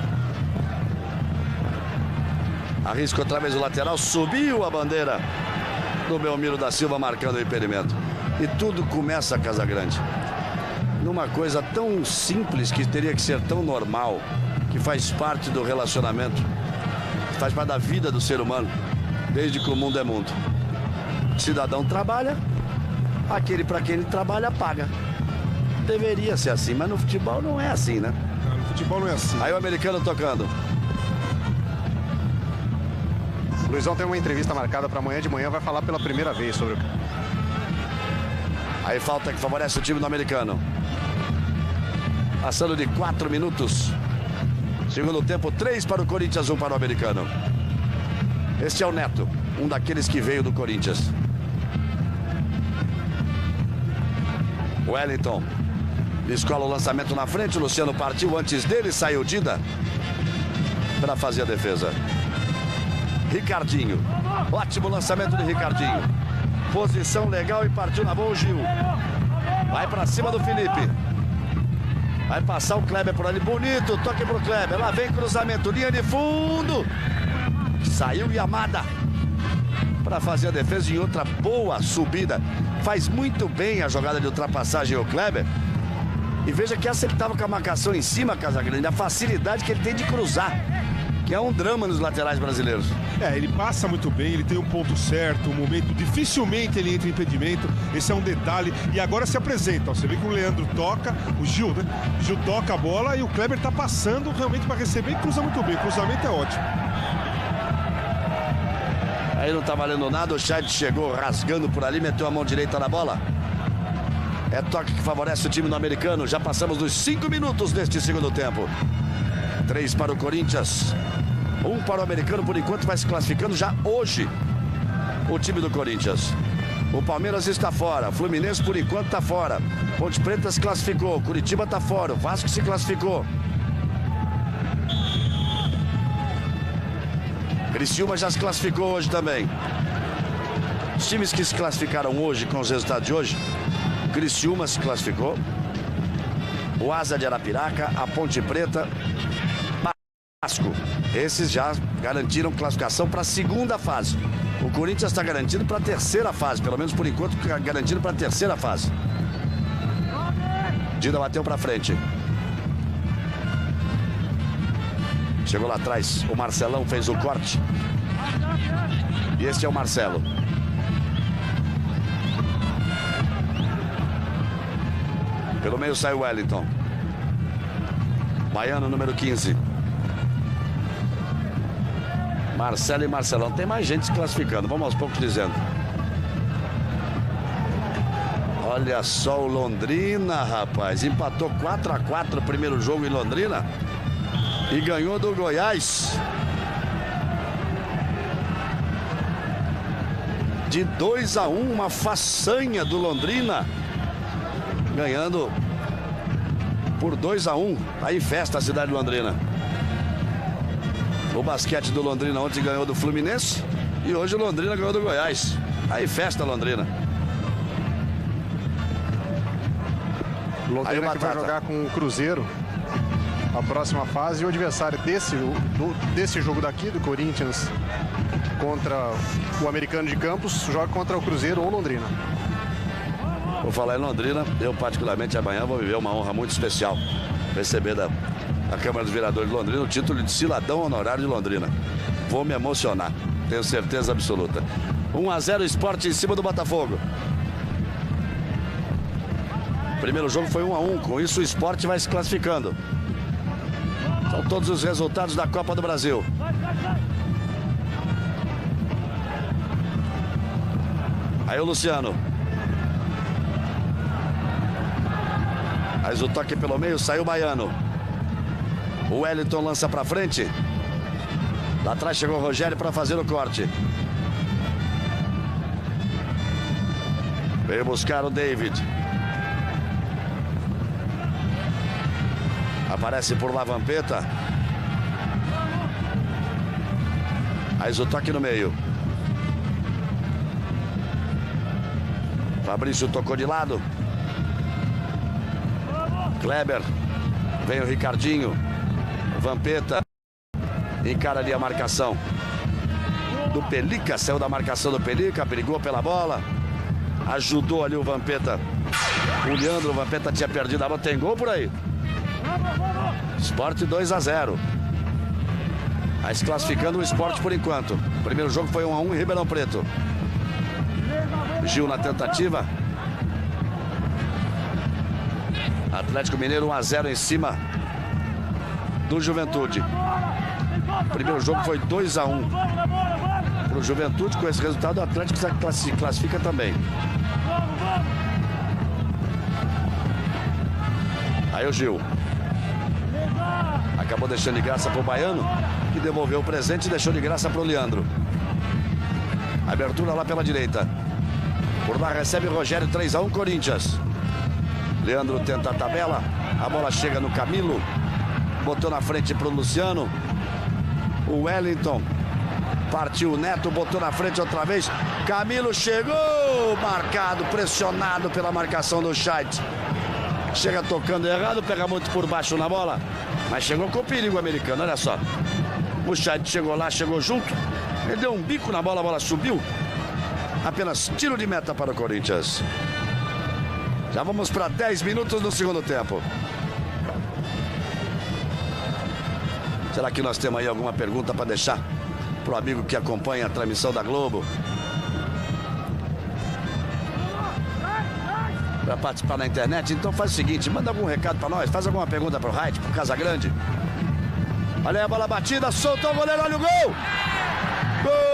Arrisca outra vez o lateral. Subiu a bandeira do Belmiro da Silva marcando o impedimento. E tudo começa, Casagrande, numa coisa tão simples que teria que ser tão normal, que faz parte do relacionamento, faz parte da vida do ser humano, desde que o mundo é mundo. O cidadão trabalha, aquele para quem ele trabalha paga. Deveria ser assim, mas no futebol não é assim, né? Não, no futebol não é assim. Aí o americano tocando. O Luizão tem uma entrevista marcada para amanhã de manhã, vai falar pela primeira vez sobre o... Aí falta que favorece o time do americano. Passando de 4 minutos. Segundo tempo, 3 para o Corinthians, 1 para o americano. Este é o Neto, um daqueles que veio do Corinthians. Wellington escola o lançamento na frente. O Luciano partiu antes dele. Saiu Dida para fazer a defesa. Ricardinho. Ótimo lançamento de Ricardinho. Posição legal e partiu na boa o Gil. Vai para cima do Felipe. Vai passar o Kleber por ali. Bonito. Toque pro Kleber. Lá vem cruzamento. Linha de fundo. Saiu Yamada para fazer a defesa em outra boa subida. Faz muito bem a jogada de ultrapassagem o Kleber. E veja que essa ele estava com a marcação em cima, Casagrande. A facilidade que ele tem de cruzar, que é um drama nos laterais brasileiros. Ele passa muito bem, ele tem um ponto certo, um momento, dificilmente ele entra em impedimento, esse é um detalhe, e agora se apresenta, você vê que o Leandro toca, o Gil, né? O Gil toca a bola e o Kleber tá passando realmente para receber e cruza muito bem, o cruzamento é ótimo. Aí não tá valendo nada, o Chay chegou rasgando por ali, meteu a mão direita na bola. É toque que favorece o time do americano, já passamos dos 5 minutos deste segundo tempo. 3 para o Corinthians, 1 para o americano, por enquanto vai se classificando já hoje o time do Corinthians. O Palmeiras está fora, o Fluminense por enquanto está fora. Ponte Preta se classificou, Curitiba está fora, o Vasco se classificou. Criciúma já se classificou hoje também. Os times que se classificaram hoje com os resultados de hoje, Criciúma se classificou, o Asa de Arapiraca, a Ponte Preta, Vasco. Esses já garantiram classificação para a segunda fase. O Corinthians está garantido para a terceira fase, pelo menos por enquanto garantido para a terceira fase. Dida bateu para frente. Chegou lá atrás, o Marcelão fez o corte. E este é o Marcelo. Pelo meio sai o Wellington. Baiano, número 15. Marcelo e Marcelão. Tem mais gente se classificando, vamos aos poucos dizendo. Olha só o Londrina, rapaz. Empatou 4-4 o primeiro jogo em Londrina. E ganhou do Goiás. De 2-1, uma façanha do Londrina. Ganhando por 2-1. Aí festa a cidade de Londrina. O basquete do Londrina ontem ganhou do Fluminense. E hoje o Londrina ganhou do Goiás. Aí festa Londrina. Londrina que vai jogar com o Cruzeiro a próxima fase. E o adversário desse jogo daqui, do Corinthians, contra o Americano de Campos, joga contra o Cruzeiro ou Londrina. Vou falar em Londrina, eu particularmente amanhã vou viver uma honra muito especial. Receber da Câmara dos Vereadores de Londrina o título de cidadão honorário de Londrina. Vou me emocionar, tenho certeza absoluta. 1-0 Sport em cima do Botafogo. Primeiro jogo foi 1-1, com isso o Sport vai se classificando. São todos os resultados da Copa do Brasil. Aí o Luciano. Mas o toque pelo meio, saiu o Baiano. O Wellington lança pra frente. Lá atrás chegou o Rogério para fazer o corte. Veio buscar o David. Aparece por lá Vampeta. Aí o toque no meio. Fabrício tocou de lado. Kleber. Vem o Ricardinho. Vampeta. Encara ali a marcação do Pelica. Saiu da marcação do Pelica. Brigou pela bola. Ajudou ali o Vampeta. O Leandro. O Vampeta tinha perdido a bola. Tem gol por aí. Sport 2-0. Aí se classificando o Sport por enquanto. O primeiro jogo foi 1-1 em Ribeirão Preto. Gil na tentativa. Atlético Mineiro 1-0 em cima do Juventude. O primeiro jogo foi 2-1 para o Juventude. Com esse resultado o Atlético se classifica também. Aí o Gil acabou deixando de graça para o Baiano, que devolveu o presente e deixou de graça para o Leandro. Abertura lá pela direita. Por lá recebe o Rogério. 3-1 Corinthians. Leandro tenta a tabela. A bola chega no Camilo. Botou na frente para o Luciano. O Wellington. Partiu o Neto. Botou na frente outra vez. Camilo chegou. Marcado, pressionado pela marcação do Scheidt. Chega tocando errado. Pega muito por baixo na bola. Mas chegou com perigo o americano. Olha só. O Scheidt chegou lá, chegou junto. Ele deu um bico na bola. A bola subiu. Apenas tiro de meta para o Corinthians. Já vamos para 10 minutos do segundo tempo. Será que nós temos aí alguma pergunta para deixar para o amigo que acompanha a transmissão da Globo? Para participar na internet? Então faz o seguinte, manda algum recado para nós, faz alguma pergunta para o Wright, para o Casagrande. Olha aí a bola batida, soltou o goleiro, olha o gol! Gol!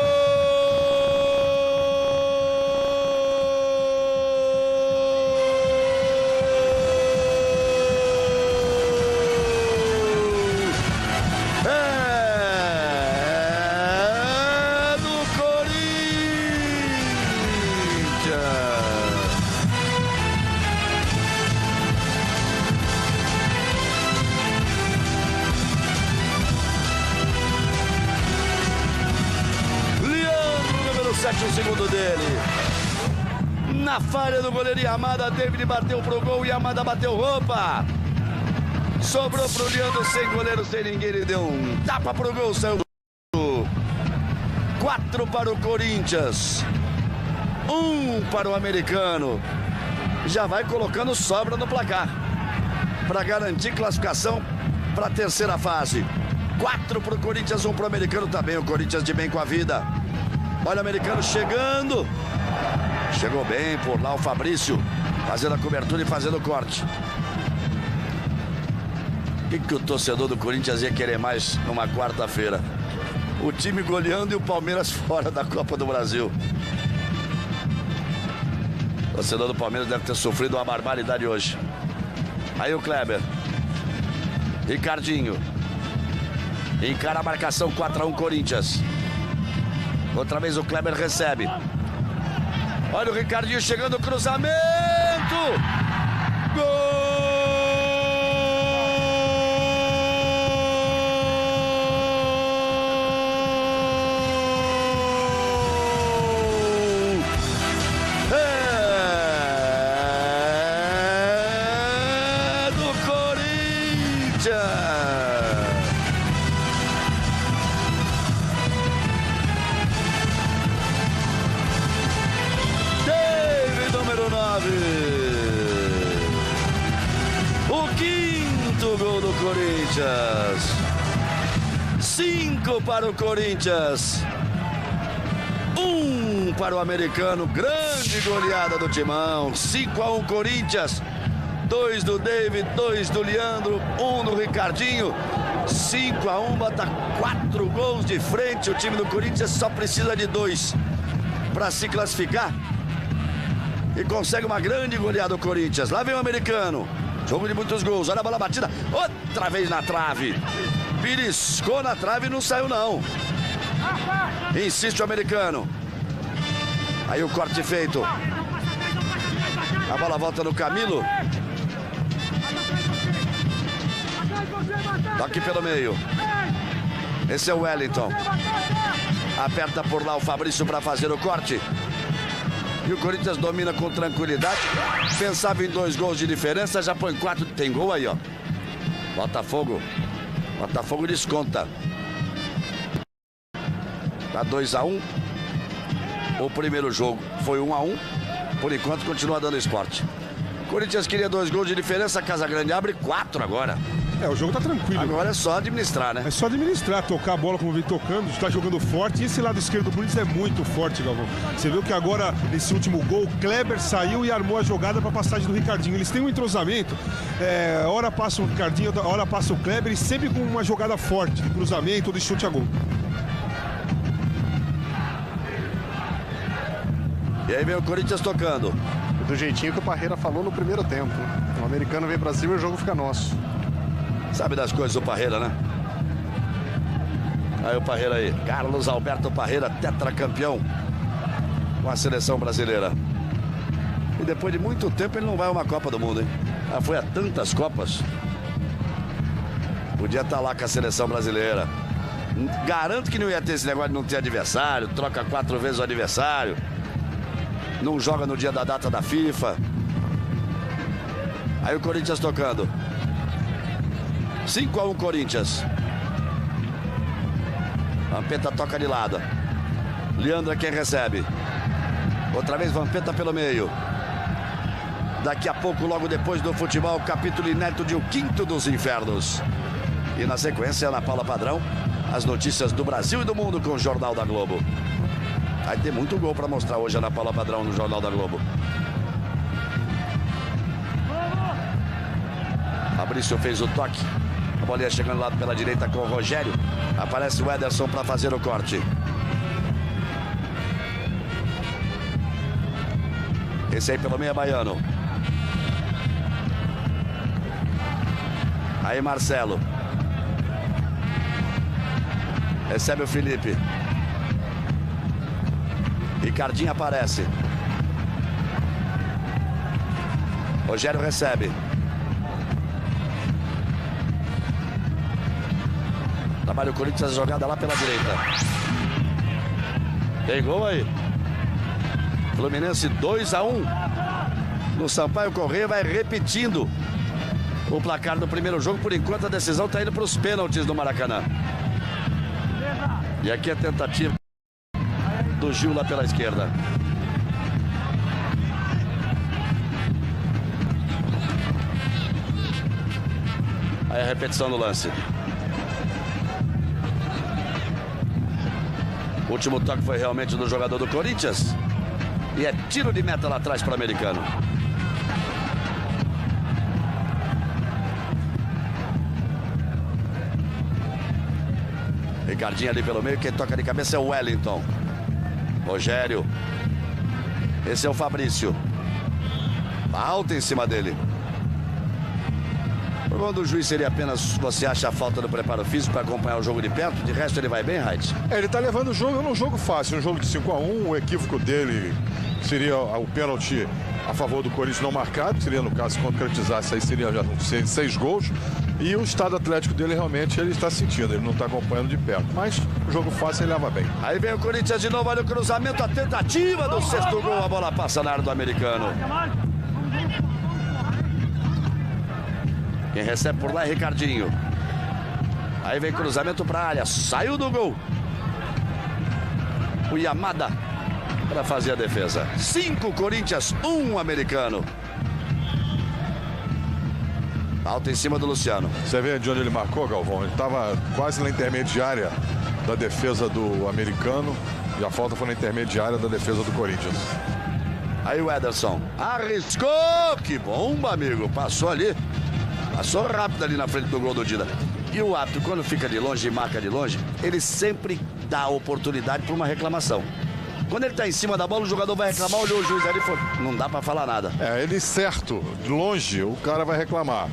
o segundo dele. Na falha do goleiro Yamada, David bateu pro gol, Yamada bateu roupa. Sobrou pro Leandro, sem goleiro, sem ninguém, ele deu um tapa pro gol, saiu. 4 para o Corinthians, 1 para o americano. Já vai colocando sobra no placar para garantir classificação para a terceira fase. 4 para o Corinthians, 1 para o americano também. O Corinthians de bem com a vida. Olha o americano chegando. Chegou bem por lá o Fabrício, fazendo a cobertura e fazendo o corte. O que o torcedor do Corinthians ia querer mais numa quarta-feira? O time goleando e o Palmeiras fora da Copa do Brasil. O torcedor do Palmeiras deve ter sofrido uma barbaridade hoje. Aí o Kleber. Ricardinho. Encara a marcação, 4-1 Corinthians. Outra vez o Kleber recebe. Olha o Ricardinho chegando, cruzamento. Gol! O quinto gol do Corinthians. 5 para o Corinthians, 1 para o americano. Grande goleada do Timão. 5-1 Corinthians. 2 do David, 2 do Leandro, 1 do Ricardinho. 5-1, bota 4 gols de frente. O time do Corinthians só precisa de 2 para se classificar. E consegue uma grande goleada do Corinthians. Lá vem o americano. Jogo de muitos gols. Olha a bola batida. Outra vez na trave. Beliscou na trave e não saiu não. Insiste o americano. Aí o corte feito. A bola volta no Camilo. Toque pelo meio. Esse é o Wellington. Aperta por lá o Fabrício para fazer o corte. E o Corinthians domina com tranquilidade. Pensava em 2 gols de diferença, já põe 4. Tem gol aí, ó. Botafogo. Botafogo desconta. Tá 2-1. O primeiro jogo foi 1-1. Por enquanto continua dando esporte. Corinthians queria 2 gols de diferença. Casa Grande abre 4 agora. O jogo tá tranquilo. Agora é só administrar, né? É só administrar, tocar a bola como vem tocando, está jogando forte. E esse lado esquerdo do Corinthians é muito forte, Galvão. Você viu que agora, nesse último gol, o Kleber saiu e armou a jogada para a passagem do Ricardinho. Eles têm um entrosamento. Hora passa o Ricardinho, hora passa o Kleber, e sempre com uma jogada forte, de cruzamento ou de chute a gol. E aí vem o Corinthians tocando. Do jeitinho que o Parreira falou no primeiro tempo. O americano vem pra cima e o jogo fica nosso. Sabe das coisas do Parreira, né? Aí o Parreira aí. Carlos Alberto Parreira, tetracampeão com a seleção brasileira. E depois de muito tempo ele não vai a uma Copa do Mundo, hein? Já foi a tantas Copas. Podia estar lá com a seleção brasileira. Garanto que não ia ter esse negócio de não ter adversário. Troca 4 vezes o adversário. Não joga no dia da data da FIFA. Aí o Corinthians tocando. 5-1 Corinthians. Vampeta toca de lado. Leandro é quem recebe. Outra vez Vampeta pelo meio. Daqui a pouco, logo depois do futebol, capítulo inédito de O Quinto dos Infernos. E na sequência, Ana Paula Padrão, as notícias do Brasil e do mundo com o Jornal da Globo. Vai ter muito gol para mostrar hoje, Ana Paula Padrão, no Jornal da Globo. Fabrício fez o toque. A bolinha chegando lá pela direita com o Rogério. Aparece o Ederson para fazer o corte. Esse aí pelo meio é Baiano. Aí Marcelo. Recebe o Felipe. Ricardinho aparece. Rogério recebe. Trabalha o Corinthians, jogada lá pela direita. Tem gol aí. Fluminense 2-1 no Sampaio Corrêa, vai repetindo o placar do primeiro jogo. Por enquanto a decisão está indo para os pênaltis do Maracanã. E aqui a tentativa do Gil lá pela esquerda. Aí a repetição do lance. O último toque foi realmente do jogador do Corinthians. E é tiro de meta lá atrás para o americano. Ricardinho ali pelo meio, quem toca de cabeça é o Wellington. Rogério. Esse é o Fabrício. Alto em cima dele. O problema do juiz seria apenas, você acha, a falta do preparo físico para acompanhar o jogo de perto? De resto ele vai bem, Reit? Ele está levando o jogo num jogo fácil, um jogo de 5-1. O equívoco dele seria o pênalti a favor do Corinthians não marcado, seria, no caso, se concretizasse, aí seria já 6 gols. E o estado atlético dele realmente ele está sentindo, ele não está acompanhando de perto. Mas o jogo fácil ele leva bem. Aí vem o Corinthians de novo, olha o cruzamento, a tentativa do sexto gol, a bola passa na área do americano. Quem recebe por lá é Ricardinho. Aí vem cruzamento para a área, saiu do gol. O Yamada para fazer a defesa. 5 Corinthians, 1 americano. Alto em cima do Luciano. Você vê de onde ele marcou, Galvão? Ele estava quase na intermediária da defesa do americano. E a falta foi na intermediária da defesa do Corinthians. Aí o Ederson arriscou. Que bomba, amigo. Passou ali. Passou rápido ali na frente do gol do Dida. E o árbitro, quando fica de longe e marca de longe, ele sempre dá a oportunidade para uma reclamação. Quando ele está em cima da bola, o jogador vai reclamar, olhou o juiz ali e falou, não dá para falar nada. Ele certo, de longe, o cara vai reclamar.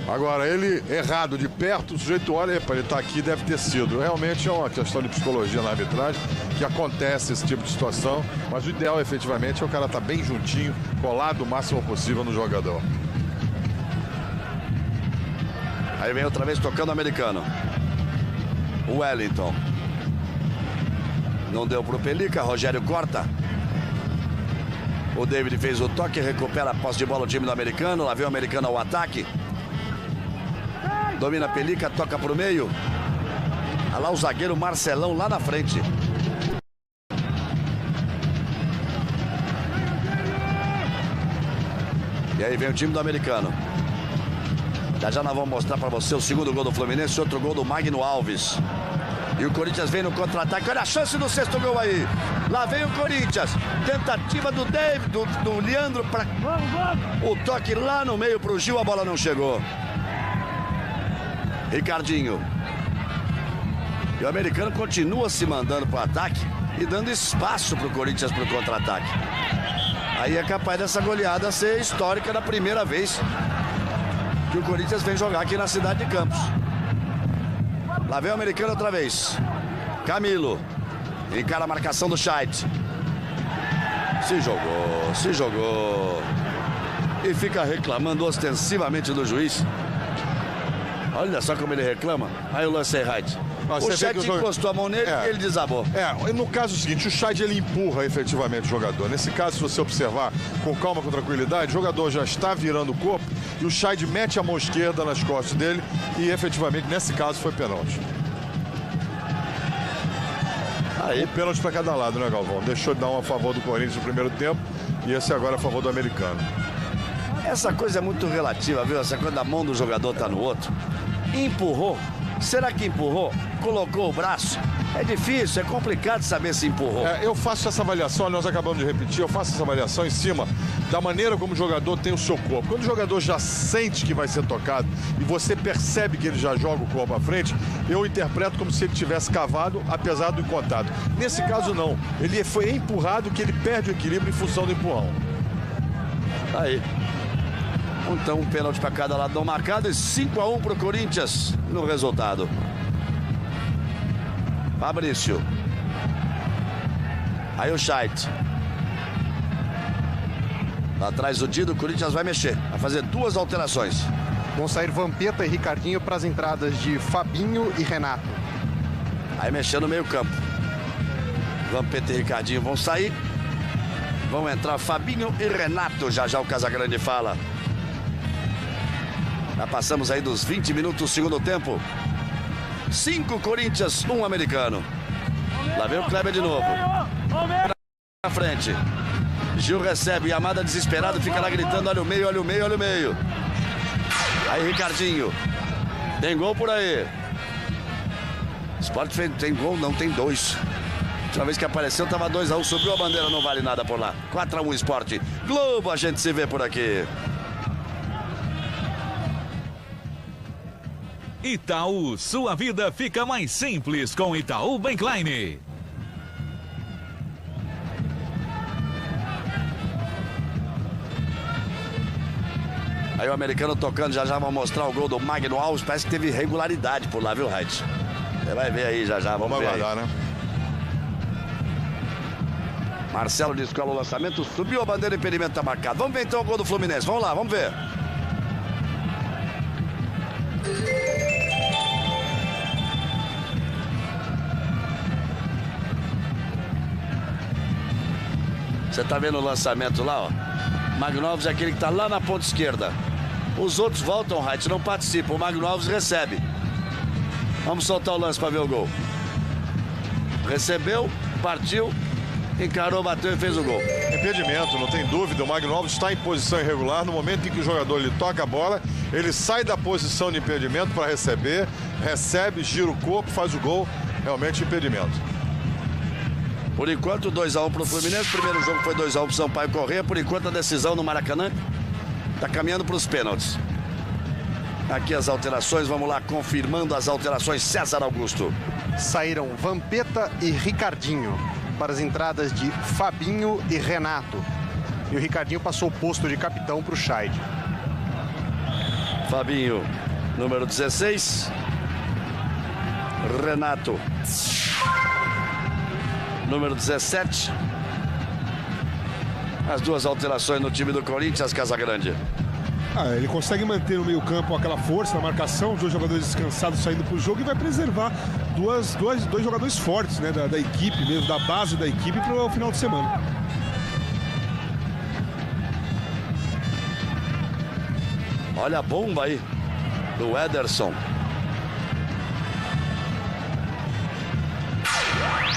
Agora, ele errado, de perto, o sujeito olha, epa, ele está aqui, deve ter sido. Realmente é uma questão de psicologia na arbitragem, que acontece esse tipo de situação, mas o ideal, efetivamente, é o cara estar bem juntinho, colado o máximo possível no jogador. Aí vem outra vez tocando o americano. O Wellington. Não deu pro Pelica, Rogério corta. O David fez o toque, recupera a posse de bola o time do americano. Lá vem o americano ao ataque. Domina a Pelica, toca pro meio. Olha lá o zagueiro Marcelão lá na frente. E aí vem o time do americano. Já nós vamos mostrar para você o segundo gol do Fluminense, outro gol do Magno Alves. E o Corinthians vem no contra-ataque. Olha a chance do sexto gol aí. Lá vem o Corinthians. Tentativa do David, do Leandro para o toque lá no meio para o Gil. A bola não chegou. Ricardinho. E o americano continua se mandando para o ataque e dando espaço para o Corinthians para o contra-ataque. Aí é capaz dessa goleada ser histórica da primeira vez que o Corinthians vem jogar aqui na cidade de Campos. Lá vem o americano outra vez. Camilo. Encara a marcação do Scheidt. Se jogou. E fica reclamando ostensivamente do juiz. Olha só como ele reclama. Aí o lance é Scheidt. O Scheidt encostou a mão nele e ele desabou. No caso é o seguinte, o Scheidt ele empurra efetivamente o jogador. Nesse caso, se você observar com calma, com tranquilidade, o jogador já está virando o corpo e o Scheidt mete a mão esquerda nas costas dele e efetivamente, nesse caso, foi pênalti. Aí. Um pênalti para cada lado, né, Galvão? Deixou de dar um a favor do Corinthians no primeiro tempo e esse agora a favor do americano. Essa coisa é muito relativa, viu? Essa coisa da mão do jogador tá no outro. Empurrou. Será que empurrou? Colocou o braço? É difícil, é complicado saber se empurrou. Eu faço essa avaliação, nós acabamos de repetir, eu faço essa avaliação em cima da maneira como o jogador tem o seu corpo. Quando o jogador já sente que vai ser tocado e você percebe que ele já joga o corpo à frente, eu interpreto como se ele tivesse cavado, apesar do contato. Nesse caso, não. Ele foi empurrado que ele perde o equilíbrio em função do empurrão. Aí. Então, um pênalti para cada lado não marcado e 5-1 para o Corinthians no resultado. Fabrício. Aí o Scheidt. Lá atrás o Dido, o Corinthians vai mexer. Vai fazer 2 alterações. Vão sair Vampeta e Ricardinho para as entradas de Fabinho e Renato. Aí mexendo no meio campo. Vampeta e Ricardinho vão sair. Vão entrar Fabinho e Renato. Já já o Casagrande fala. Já passamos aí dos 20 minutos do segundo tempo. 5 Corinthians, 1 americano. Lá vem o Kleber de novo. Na frente. Gil recebe, Yamada desesperado, fica lá gritando, olha o meio, olha o meio, olha o meio. Aí Ricardinho. Tem gol por aí. Sport tem gol, não, tem 2. Última vez que apareceu tava 2-1, subiu a bandeira, não vale nada por lá. 4-1 Sport. Globo, a gente se vê por aqui. Itaú, sua vida fica mais simples com Itaú Bankline. Aí o americano tocando, já já vão mostrar o gol do Magno Alves. Parece que teve regularidade por lá, viu, Reit? Você vai ver aí já já, vamos ver aguardar, aí. né? Marcelo descola o lançamento, subiu a bandeira, impedimento tá marcado. Vamos ver então o gol do Fluminense, vamos lá, vamos ver. Você tá vendo o lançamento lá, ó? Magno Alves é aquele que tá lá na ponta esquerda. Os outros voltam, Reit, não participam. O Magno Alves recebe. Vamos soltar o lance para ver o gol. Recebeu, partiu, encarou, bateu e fez o gol. Impedimento, não tem dúvida. O Magno Alves está em posição irregular. No momento em que o jogador ele toca a bola, ele sai da posição de impedimento para receber, recebe, gira o corpo, faz o gol. Realmente impedimento. Por enquanto, 2-1 pro Fluminense. O primeiro jogo foi 2-1 pro Sampaio Corrêa. Por enquanto, a decisão no Maracanã tá caminhando para os pênaltis. Aqui as alterações, vamos lá, confirmando as alterações. César Augusto. Saíram Vampeta e Ricardinho para as entradas de Fabinho e Renato. E o Ricardinho passou o posto de capitão para o Scheid. Fabinho, número 16. Renato, número 17. As duas alterações no time do Corinthians, Casagrande. Ele consegue manter no meio campo aquela força, a marcação, os 2 jogadores descansados saindo para o jogo e vai preservar dois jogadores fortes, né, da equipe mesmo, da base da equipe para o final de semana. Olha a bomba aí do Ederson.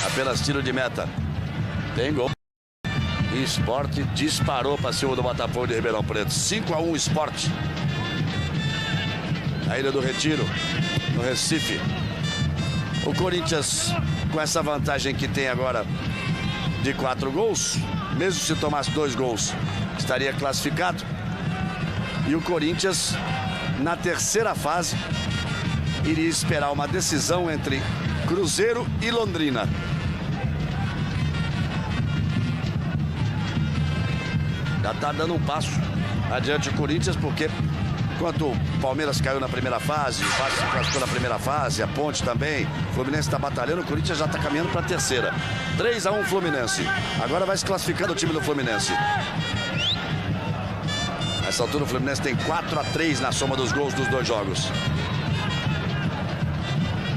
Apenas tiro de meta. Tem gol. Sport disparou para cima do Botafogo de Ribeirão Preto. 5-1 Sport. A Ilha do Retiro, no Recife. O Corinthians, com essa vantagem que tem agora de 4 gols, mesmo se tomasse 2 gols, estaria classificado. E o Corinthians, na terceira fase, iria esperar uma decisão entre Cruzeiro e Londrina. Já está dando um passo adiante o Corinthians, porque enquanto o Palmeiras caiu na primeira fase, o Vasco se classificou na primeira fase, a Ponte também, o Fluminense está batalhando, o Corinthians já está caminhando para a terceira. 3-1 Fluminense. Agora vai se classificando o time do Fluminense. Nessa altura o Fluminense tem 4-3 na soma dos gols dos 2 jogos.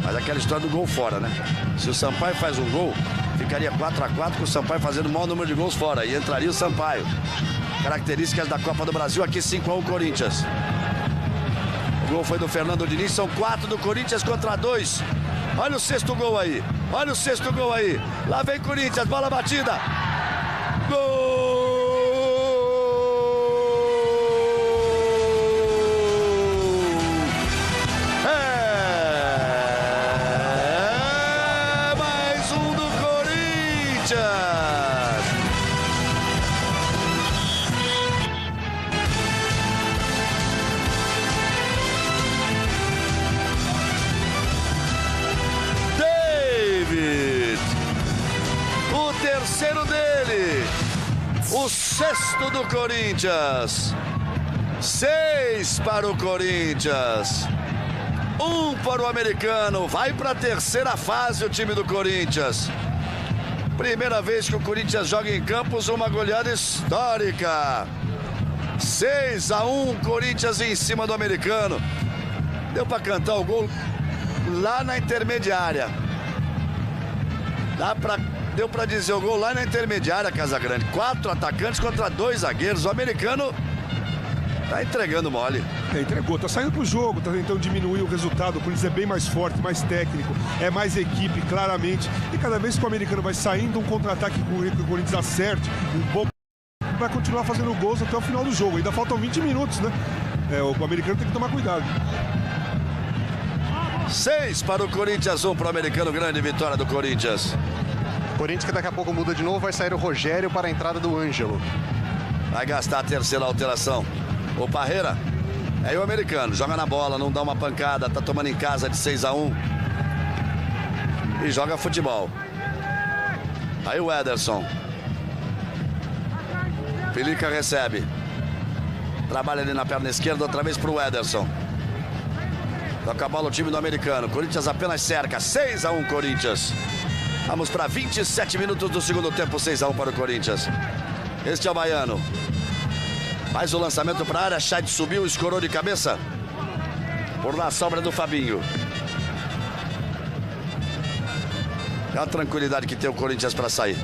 Mas aquela história do gol fora, né? Se o Sampaio faz um gol, ficaria 4-4 com o Sampaio fazendo o maior número de gols fora. E entraria o Sampaio. Características da Copa do Brasil, aqui 5-1 Corinthians. O gol foi do Fernando Diniz, são 4 do Corinthians contra 2. Olha o 6º gol aí, olha o 6º gol aí. Lá vem Corinthians, bola batida. Gol! É mais um do Corinthians. O terceiro dele, o 6º do Corinthians. 6 para o Corinthians, 1 para o americano. Vai para a terceira fase o time do Corinthians. Primeira vez que o Corinthians joga em Campos uma goleada histórica. 6-1, Corinthians em cima do americano. Deu para cantar o gol lá na intermediária. Dá para Deu para dizer o gol lá na intermediária, Casagrande. 4 atacantes contra 2 zagueiros. O americano tá entregando mole. Entregou, tá saindo pro jogo, tá tentando diminuir o resultado. O Corinthians é bem mais forte, mais técnico, é mais equipe, claramente. E cada vez que o americano vai saindo, um contra-ataque que o Corinthians acerte, um pouco, vai continuar fazendo gols até o final do jogo. Ainda faltam 20 minutos, né? O americano tem que tomar cuidado. 6 para o Corinthians, 1 para o americano. Grande vitória do Corinthians. Corinthians que daqui a pouco muda de novo, vai sair o Rogério para a entrada do Ângelo. Vai gastar a terceira alteração. O Parreira é o americano, joga na bola, não dá uma pancada, tá tomando em casa de 6-1 e joga futebol. Aí o Ederson. Pelica recebe. Trabalha ali na perna esquerda, outra vez pro Ederson. Toca a bola o time do americano. Corinthians apenas cerca. 6-1 Corinthians. Vamos para 27 minutos do segundo tempo. 6-1 para o Corinthians. Este é o baiano. Faz o lançamento para a área. Chay subiu, escorou de cabeça. Por lá, sobra do Fabinho. É a tranquilidade que tem o Corinthians para sair.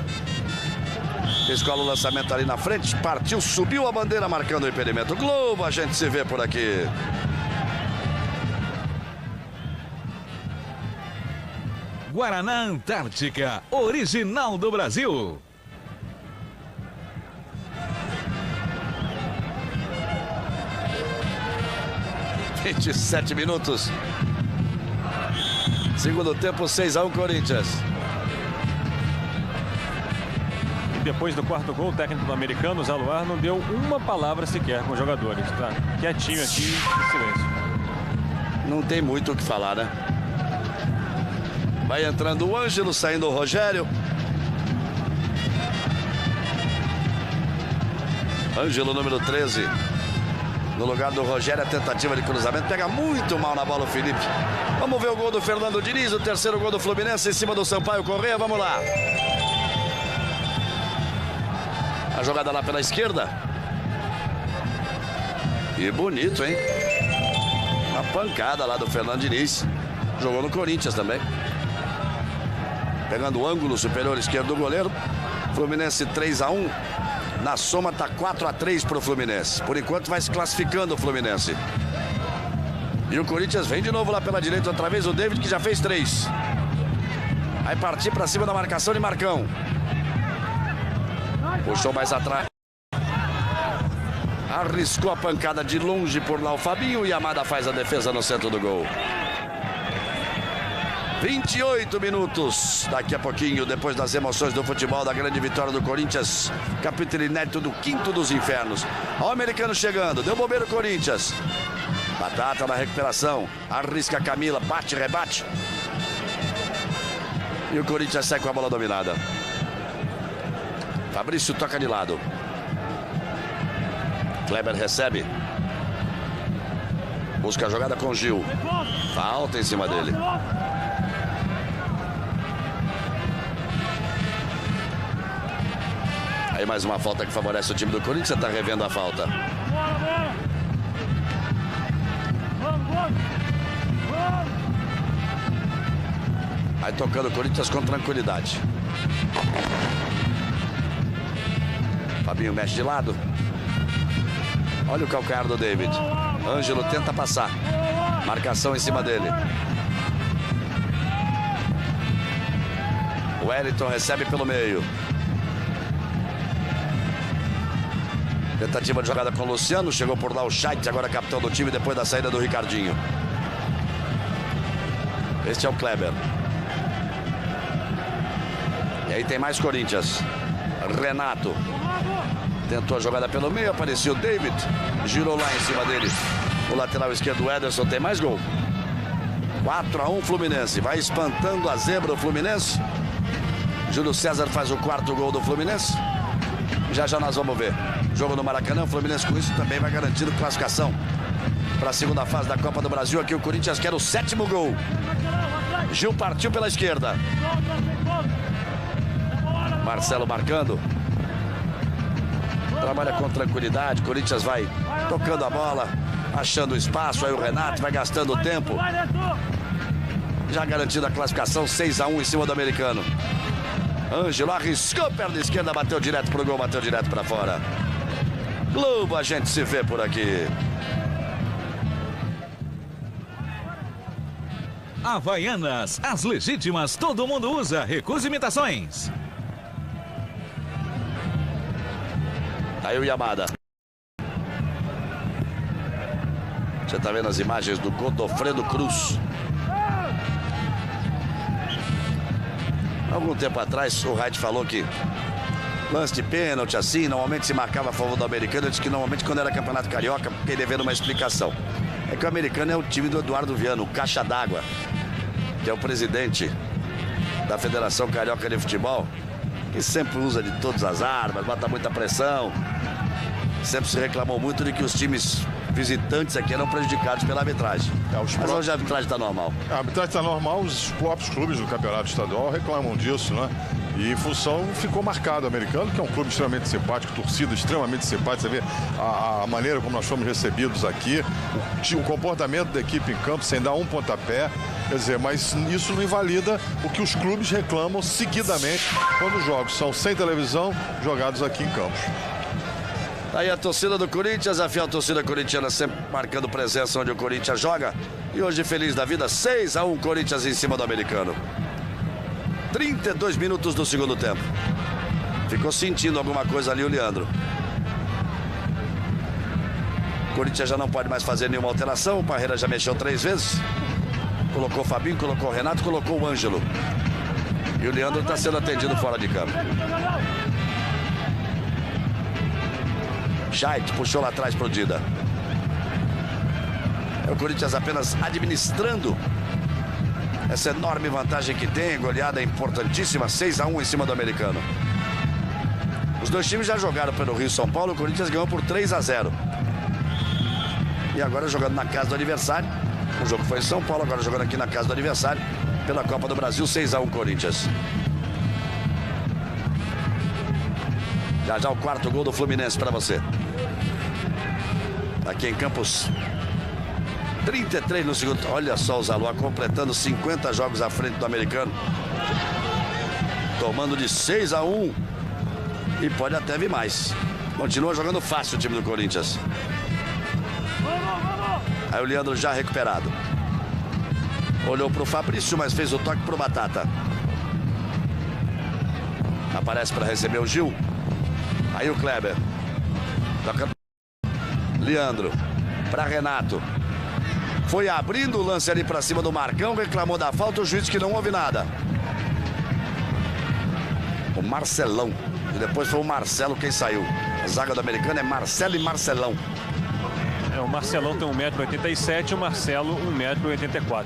Escola o lançamento ali na frente. Partiu, subiu a bandeira marcando o impedimento. Globo, a gente se vê por aqui. Guaraná Antártica, original do Brasil. Tem 27 minutos. Segundo tempo, 6-1 Corinthians. E depois do quarto gol, o técnico do americano, Zaluar, não deu uma palavra sequer com os jogadores. Tá quietinho aqui, em silêncio. Não tem muito o que falar, né? Vai entrando o Ângelo, saindo o Rogério. Ângelo, número 13. No lugar do Rogério, a tentativa de cruzamento. Pega muito mal na bola o Felipe. Vamos ver o gol do Fernando Diniz, o terceiro gol do Fluminense em cima do Sampaio Corrêa. Vamos lá. A jogada lá pela esquerda. E bonito, hein? Uma pancada lá do Fernando Diniz. Jogou no Corinthians também. Pegando o ângulo superior esquerdo do goleiro. Fluminense 3-1. Na soma tá 4-3 pro Fluminense. Por enquanto vai se classificando o Fluminense. E o Corinthians vem de novo lá pela direita outra vez. O David que já fez 3. Vai partir pra cima da marcação de Marcão. Puxou mais atrás. Arriscou a pancada de longe por lá o Fabinho. E Amada faz a defesa no centro do gol. 28 minutos. Daqui a pouquinho, depois das emoções do futebol, da grande vitória do Corinthians. Capítulo inédito do quinto dos infernos. Olha o americano chegando. Deu bobeira o Corinthians. Batata na recuperação. Arrisca a Camila. Bate, rebate. E o Corinthians sai com a bola dominada. Fabrício toca de lado. Kleber recebe. Busca a jogada com Gil. Falta em cima dele. Aí mais uma falta que favorece o time do Corinthians. Você está revendo a falta. Aí tocando o Corinthians com tranquilidade. Fabinho mexe de lado. Olha o calcanhar do David. Ângelo tenta passar. Marcação em cima dele. O Wellington recebe pelo meio. Tentativa de jogada com o Luciano. Chegou por lá o Scheidt, agora capitão do time depois da saída do Ricardinho. Este é o Kleber. E aí tem mais Corinthians. Renato. Tentou a jogada pelo meio, apareceu o David. Girou lá em cima dele. O lateral esquerdo, o Ederson, tem mais gol. 4-1 Fluminense. Vai espantando a zebra o Fluminense. Júlio César faz o quarto gol do Fluminense. Já já nós vamos ver. Jogo no Maracanã. O Fluminense com isso também vai garantindo classificação para a segunda fase da Copa do Brasil. Aqui o Corinthians quer o 7º gol. Gil partiu pela esquerda. Marcelo marcando. Trabalha com tranquilidade. Corinthians vai tocando a bola, achando espaço. Aí o Renato vai gastando tempo. Já garantindo a classificação. 6-1 em cima do americano. Ângelo arriscou, perna esquerda, bateu direto pro gol, bateu direto para fora. Globo, a gente se vê por aqui. Havaianas, as legítimas, todo mundo usa. Recusa imitações. Aí o Yamada. Você tá vendo as imagens do Godofredo Cruz. Algum tempo atrás, o Wright falou que lance de pênalti assim, normalmente se marcava a favor do americano. Eu disse que normalmente quando era campeonato carioca, fiquei devendo uma explicação. É que o americano é o time do Eduardo Viana, o caixa d'água, que é o presidente da Federação Carioca de Futebol, que sempre usa de todas as armas, bota muita pressão. Sempre se reclamou muito de que os times visitantes aqui eram prejudicados pela arbitragem. Mas hoje a arbitragem está normal. A arbitragem está normal, os próprios clubes do campeonato estadual reclamam disso, né? E em função ficou marcado o americano, que é um clube extremamente simpático, torcida extremamente simpática. Você vê a maneira como nós fomos recebidos aqui, o comportamento da equipe em campo sem dar um pontapé. Quer dizer, mas isso não invalida o que os clubes reclamam seguidamente quando os jogos são sem televisão, jogados aqui em Campos. Aí a torcida do Corinthians, a fiel torcida corintiana sempre marcando presença onde o Corinthians joga. E hoje feliz da vida, 6-1 Corinthians em cima do americano. 32 minutos do segundo tempo. Ficou sentindo alguma coisa ali o Leandro. O Corinthians já não pode mais fazer nenhuma alteração. O Parreira já mexeu 3 vezes. Colocou o Fabinho, colocou o Renato, colocou o Ângelo. E o Leandro está sendo atendido fora de campo. Scheidt puxou lá atrás pro Dida. É o Corinthians apenas administrando essa enorme vantagem que tem. Goleada importantíssima, 6-1 em cima do americano. Os dois times já jogaram pelo Rio São Paulo. O Corinthians ganhou por 3-0. E agora jogando na casa do adversário. O jogo foi em São Paulo, agora jogando aqui na casa do adversário pela Copa do Brasil, 6-1 Corinthians. Já o quarto gol do Fluminense para você. Aqui em Campos, 33 no segundo. Olha só o Zalua completando 50 jogos à frente do americano. Tomando de 6-1. E pode até vir mais. Continua jogando fácil o time do Corinthians. Aí o Leandro já recuperado. Olhou pro Fabrício, mas fez o toque pro Batata. Aparece para receber o Gil. Aí o Kleber. Toca Leandro para Renato. Foi abrindo o lance ali para cima do Marcão, reclamou da falta, o juiz que não houve nada. O Marcelão. E depois foi o Marcelo quem saiu. A zaga do americano é Marcelo e Marcelão. O Marcelão tem 1,87 m, o Marcelo 1,84 m.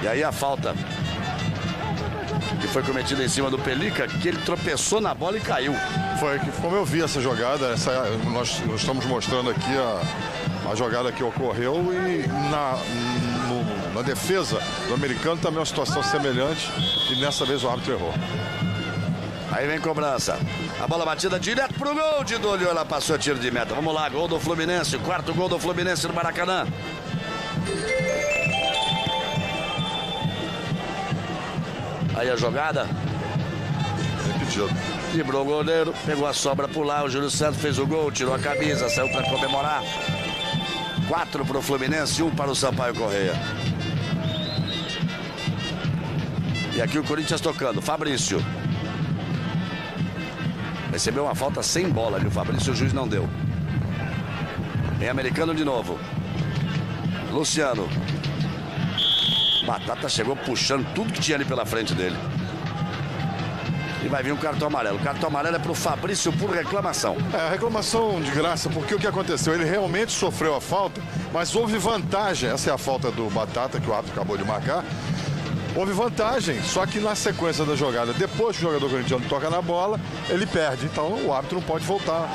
E aí a falta que foi cometida em cima do Pelica, que ele tropeçou na bola e caiu. Foi como eu vi essa jogada, nós estamos mostrando aqui a jogada que ocorreu e na defesa do americano também uma situação semelhante e dessa vez o árbitro errou. Aí vem cobrança. A bola batida direto pro gol de Dolio. Ela passou a tiro de meta. Vamos lá, gol do Fluminense. Quarto gol do Fluminense no Maracanã. Aí a jogada. Repetido. Librou o goleiro, pegou a sobra por lá. O Júlio Santos fez o gol, tirou a camisa, saiu para comemorar. 4 para o Fluminense, 1 para o Sampaio Correia. E aqui o Corinthians tocando. Fabrício. Recebeu uma falta sem bola ali o Fabrício, o juiz não deu. Em americano de novo. Luciano. Batata chegou puxando tudo que tinha ali pela frente dele. E vai vir um cartão amarelo. O cartão amarelo é pro Fabrício por reclamação. É, reclamação de graça, porque o que aconteceu? Ele realmente sofreu a falta, mas houve vantagem. Essa é a falta do Batata que o árbitro acabou de marcar. Houve vantagem, só que na sequência da jogada, depois que o jogador corintiano toca na bola, ele perde. Então o árbitro não pode voltar.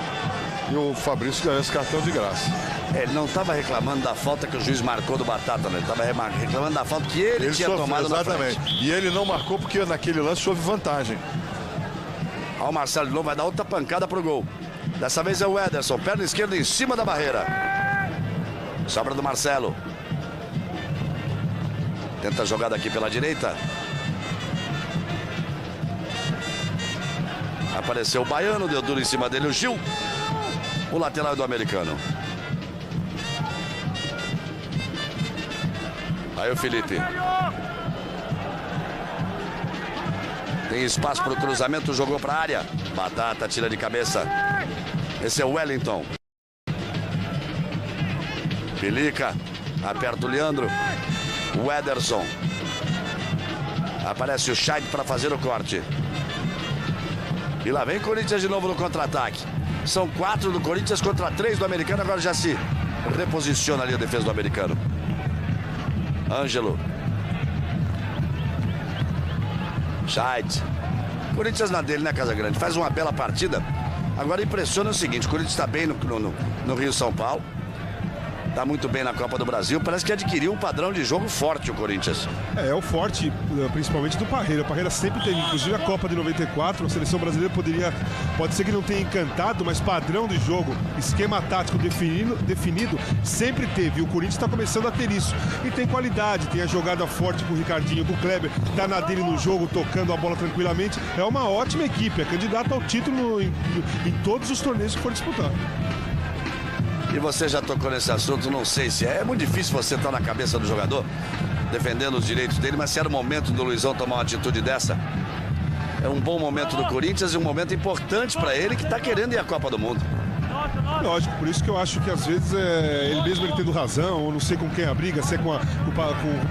E o Fabrício ganhou esse cartão de graça. Ele não estava reclamando da falta que o juiz marcou do Batata, né? Ele estava reclamando da falta que ele tinha sofreu, tomado na frente. Exatamente. E ele não marcou porque naquele lance houve vantagem. Olha o Marcelo de novo, vai dar outra pancada pro gol. Dessa vez é o Ederson, perna esquerda em cima da barreira. Sobra do Marcelo. Tenta a jogada aqui pela direita. Apareceu o baiano, deu duro em cima dele o Gil. O lateral do americano. Aí o Felipe. Tem espaço para o cruzamento, jogou para a área. Batata tira de cabeça. Esse é o Wellington. Pelica. Aperta o Leandro. O Ederson. Aparece o Scheid para fazer o corte. E lá vem o Corinthians de novo no contra-ataque. São 4 do Corinthians contra 3 do americano. Agora já se reposiciona ali a defesa do americano. Ângelo. Scheid. Corinthians na dele, né, Casagrande? Faz uma bela partida. Agora impressiona o seguinte: o Corinthians está bem no Rio-São Paulo. Está muito bem na Copa do Brasil. Parece que adquiriu um padrão de jogo forte o Corinthians. É o forte, principalmente do Parreira. O Parreira sempre teve, inclusive a Copa de 94. A seleção brasileira pode ser que não tenha encantado, mas padrão de jogo, esquema tático definido, sempre teve. E o Corinthians está começando a ter isso. E tem qualidade, tem a jogada forte com o Ricardinho, com o Kleber. Está na dele no jogo, tocando a bola tranquilamente. É uma ótima equipe, é candidata ao título em todos os torneios que for disputar. E você já tocou nesse assunto, não sei se é muito difícil você estar na cabeça do jogador, defendendo os direitos dele, mas se era o momento do Luizão tomar uma atitude dessa, é um bom momento do Corinthians e um momento importante para ele que está querendo ir à Copa do Mundo. Lógico, por isso que eu acho que às vezes ele mesmo tendo razão, ou não sei com quem a briga, se é com o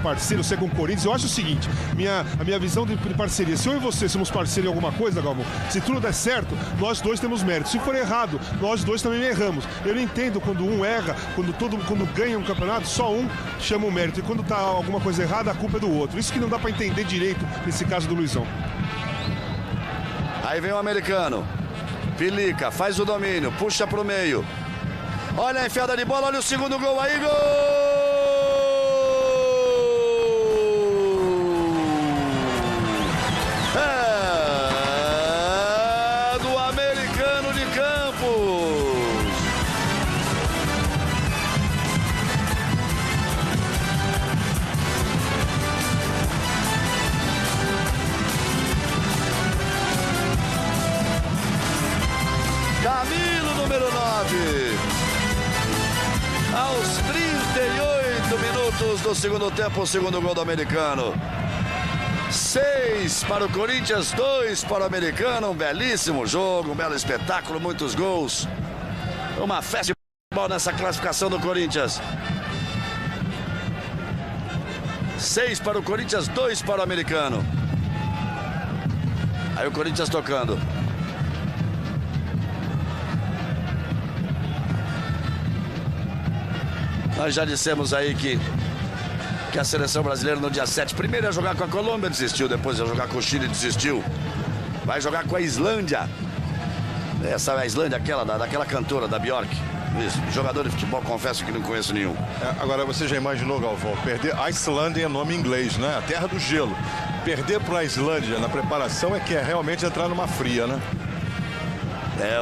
parceiro, se é com o Corinthians. Eu acho o seguinte, a minha visão de parceria, se eu e você somos parceiros em alguma coisa, Galvão, se tudo der certo, nós dois temos mérito. Se for errado, nós dois também erramos. Eu não entendo quando um erra, quando ganha um campeonato, só um chama o mérito. E quando tá alguma coisa errada, a culpa é do outro. Isso que não dá para entender direito nesse caso do Luizão. Aí vem o americano. Pelica, faz o domínio, puxa pro meio. Olha a enfiada de bola, olha o segundo gol aí, gol! É do americano de Campos. Camilo, número 9. Aos 38 minutos do segundo tempo, o segundo gol do americano. 6 para o Corinthians, 2 para o americano. Um belíssimo jogo, um belo espetáculo, muitos gols. Uma festa de futebol nessa classificação do Corinthians. 6 para o Corinthians, 2 para o americano. Aí o Corinthians tocando. Nós já dissemos aí que a seleção brasileira no dia 7, primeiro ia jogar com a Colômbia, desistiu, depois ia jogar com o Chile, desistiu. Vai jogar com a Islândia. Essa é a Islândia, daquela cantora, da Björk. Isso, jogador de futebol, confesso que não conheço nenhum. Agora você já imaginou, Galvão, perder a Islândia é nome em inglês, né? A terra do gelo. Perder para a Islândia na preparação é que é realmente entrar numa fria, né?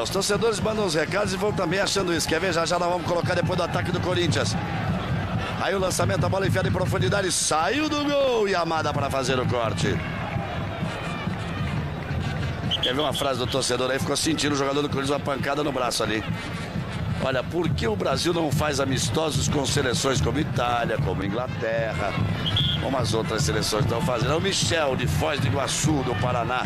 Os torcedores mandam os recados e vão também achando isso. Quer ver? Já nós vamos colocar depois do ataque do Corinthians. Aí o lançamento, a bola enfiada em profundidade, saiu do gol e Amada para fazer o corte. Quer ver uma frase do torcedor aí? Ficou sentindo o jogador do Corinthians uma pancada no braço ali. Olha, por que o Brasil não faz amistosos com seleções como Itália, como Inglaterra, como as outras seleções estão fazendo? O Michel de Foz do Iguaçu, do Paraná.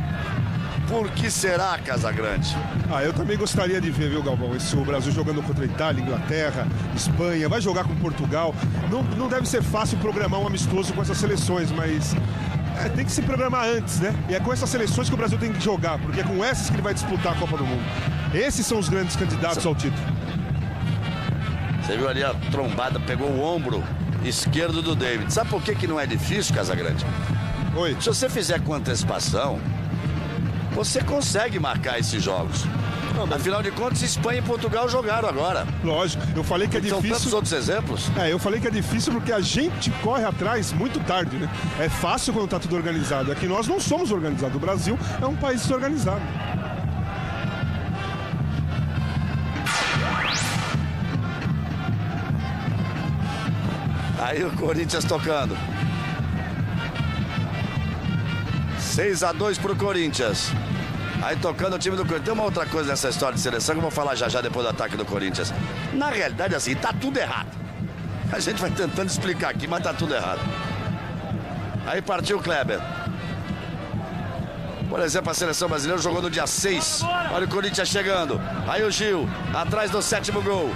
Por que será, Casagrande? Eu também gostaria de ver, viu, Galvão, o Brasil jogando contra a Itália, Inglaterra, Espanha, vai jogar com Portugal. Não deve ser fácil programar um amistoso com essas seleções, mas tem que se programar antes, né? E é com essas seleções que o Brasil tem que jogar, porque é com essas que ele vai disputar a Copa do Mundo. Esses são os grandes candidatos ao título. Você viu ali a trombada, pegou o ombro esquerdo do David. Sabe por que não é difícil, Casagrande? Oi. Se você fizer com antecipação, você consegue marcar esses jogos. Afinal de contas, Espanha e Portugal jogaram agora. Lógico, eu falei que é difícil. São tantos outros exemplos. Eu falei que é difícil porque a gente corre atrás muito tarde, né? É fácil quando tá tudo organizado. Aqui nós não somos organizados. O Brasil é um país desorganizado. Aí o Corinthians tocando. 6-2 pro Corinthians. Aí tocando o time do Corinthians. Tem uma outra coisa nessa história de seleção que eu vou falar já depois do ataque do Corinthians. Na realidade, assim, tá tudo errado. A gente vai tentando explicar aqui, mas tá tudo errado. Aí partiu o Kleber. Por exemplo, a seleção brasileira jogou no dia 6. Olha o Corinthians chegando. Aí o Gil, atrás do 7º gol.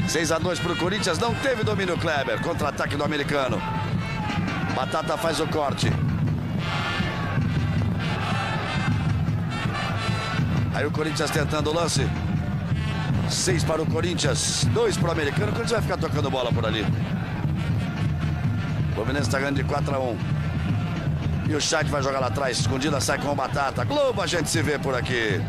6-2 pro Corinthians. Não teve domínio o Kleber. Contra-ataque do americano. Batata faz o corte. Aí o Corinthians tentando o lance. 6 para o Corinthians, 2 para o americano. O Corinthians vai ficar tocando bola por ali. O Fluminense está ganhando de 4-1. E o Chat vai jogar lá atrás. Escondida, sai com o Batata. Globo, a gente se vê por aqui.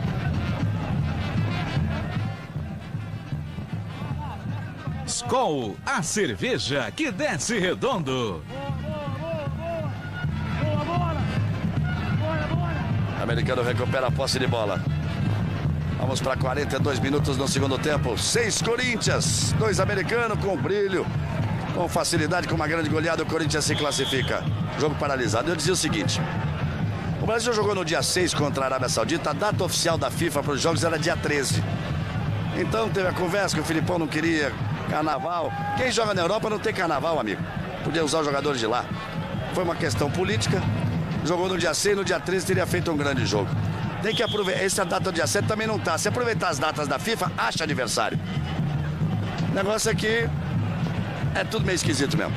Skol, a cerveja que desce redondo. O americano recupera a posse de bola. Vamos para 42 minutos no segundo tempo. 6 Corinthians, 2 americano com brilho, com facilidade, com uma grande goleada. O Corinthians se classifica. Jogo paralisado. Eu dizia o seguinte: o Brasil jogou no dia 6 contra a Arábia Saudita. A data oficial da FIFA para os jogos era dia 13. Então teve a conversa que o Filipão não queria carnaval. Quem joga na Europa não tem carnaval, amigo. Podia usar os jogadores de lá. Foi uma questão política. Jogou no dia 6, no dia 13 teria feito um grande jogo. Tem que aproveitar. Essa data do dia 7 também não tá. Se aproveitar as datas da FIFA, acha aniversário. O negócio aqui é tudo meio esquisito mesmo.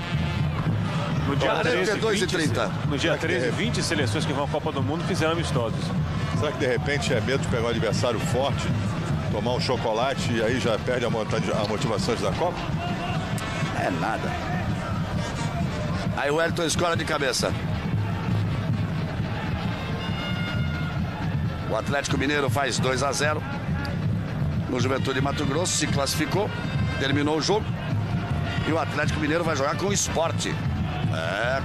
No dia 13, 42 e 30. No dia 13, 20 seleções que vão à Copa do Mundo fizeram amistosos. Será que de repente é medo de pegar um adversário forte, tomar um chocolate e aí já perde a motivação da Copa? É nada. Aí o Wellington escola de cabeça. O Atlético Mineiro faz 2-0 no Juventude Mato Grosso, se classificou, terminou o jogo. E o Atlético Mineiro vai jogar com o Sport.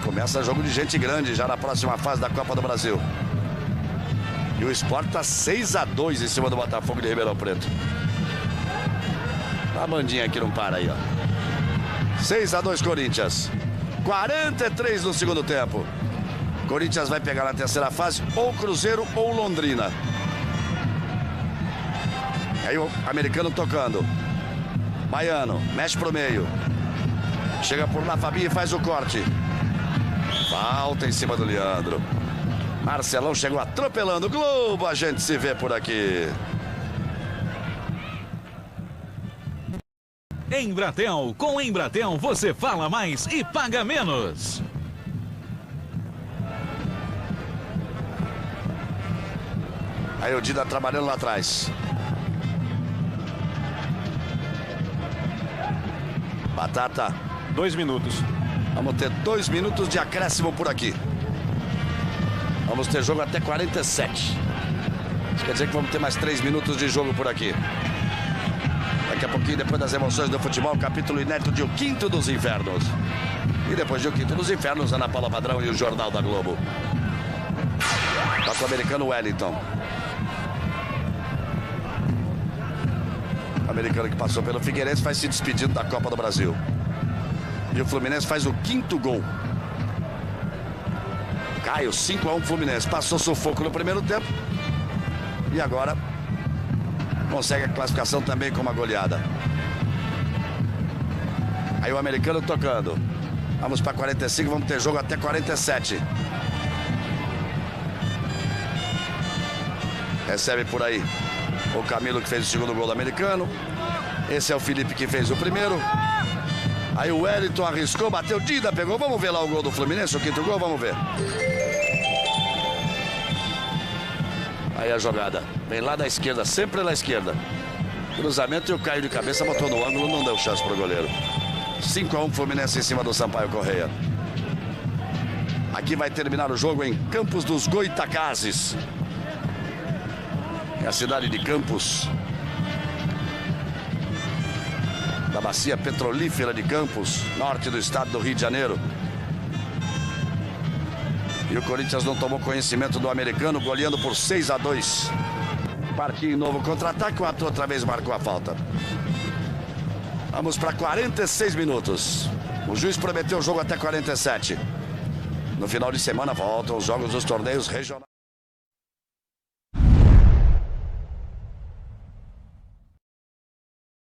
Começa jogo de gente grande já na próxima fase da Copa do Brasil. E o Sport tá 6-2 em cima do Botafogo de Ribeirão Preto. A bandinha aqui não para aí, ó. 6-2 Corinthians. 43 no segundo tempo. Corinthians vai pegar na terceira fase ou Cruzeiro ou Londrina. Aí o americano tocando. Baiano, mexe pro meio. Chega por lá, Fabinho faz o corte. Falta em cima do Leandro. Marcelão chegou atropelando o Globo. A gente se vê por aqui. Embratel, com Embratel você fala mais e paga menos. Aí o Dida trabalhando lá atrás. Batata. 2 minutos. Vamos ter 2 minutos de acréscimo por aqui. Vamos ter jogo até 47. Isso quer dizer que vamos ter mais 3 minutos de jogo por aqui. Daqui a pouquinho, depois das emoções do futebol, capítulo inédito de O Quinto dos Infernos. E depois de O Quinto dos Infernos, Ana Paula Padrão e o Jornal da Globo. Toca o americano Wellington. O americano que passou pelo Figueirense vai se despedindo da Copa do Brasil. E o Fluminense faz o 5º gol. Caio, 5-1 Fluminense. Passou sufoco no primeiro tempo. E agora consegue a classificação também com uma goleada. Aí o americano tocando. Vamos para 45, vamos ter jogo até 47. Recebe por aí o Camilo, que fez o segundo gol do americano. Esse é o Felipe, que fez o primeiro. Aí o Wellington arriscou, bateu, Dida pegou. Vamos ver lá o gol do Fluminense, o 5º gol, vamos ver. Aí a jogada. Vem lá da esquerda, sempre lá da esquerda. Cruzamento e o Caio de cabeça botou no ângulo, não deu chance pro goleiro. 5-1 Fluminense em cima do Sampaio Correia. Aqui vai terminar o jogo em Campos dos Goitacazes. É a cidade de Campos, da bacia petrolífera de Campos, norte do estado do Rio de Janeiro. E o Corinthians não tomou conhecimento do americano, goleando por 6-2. Partiu em novo contra-ataque, o Arthur outra vez marcou a falta. Vamos para 46 minutos. O juiz prometeu o jogo até 47. No final de semana voltam os jogos dos torneios regionais.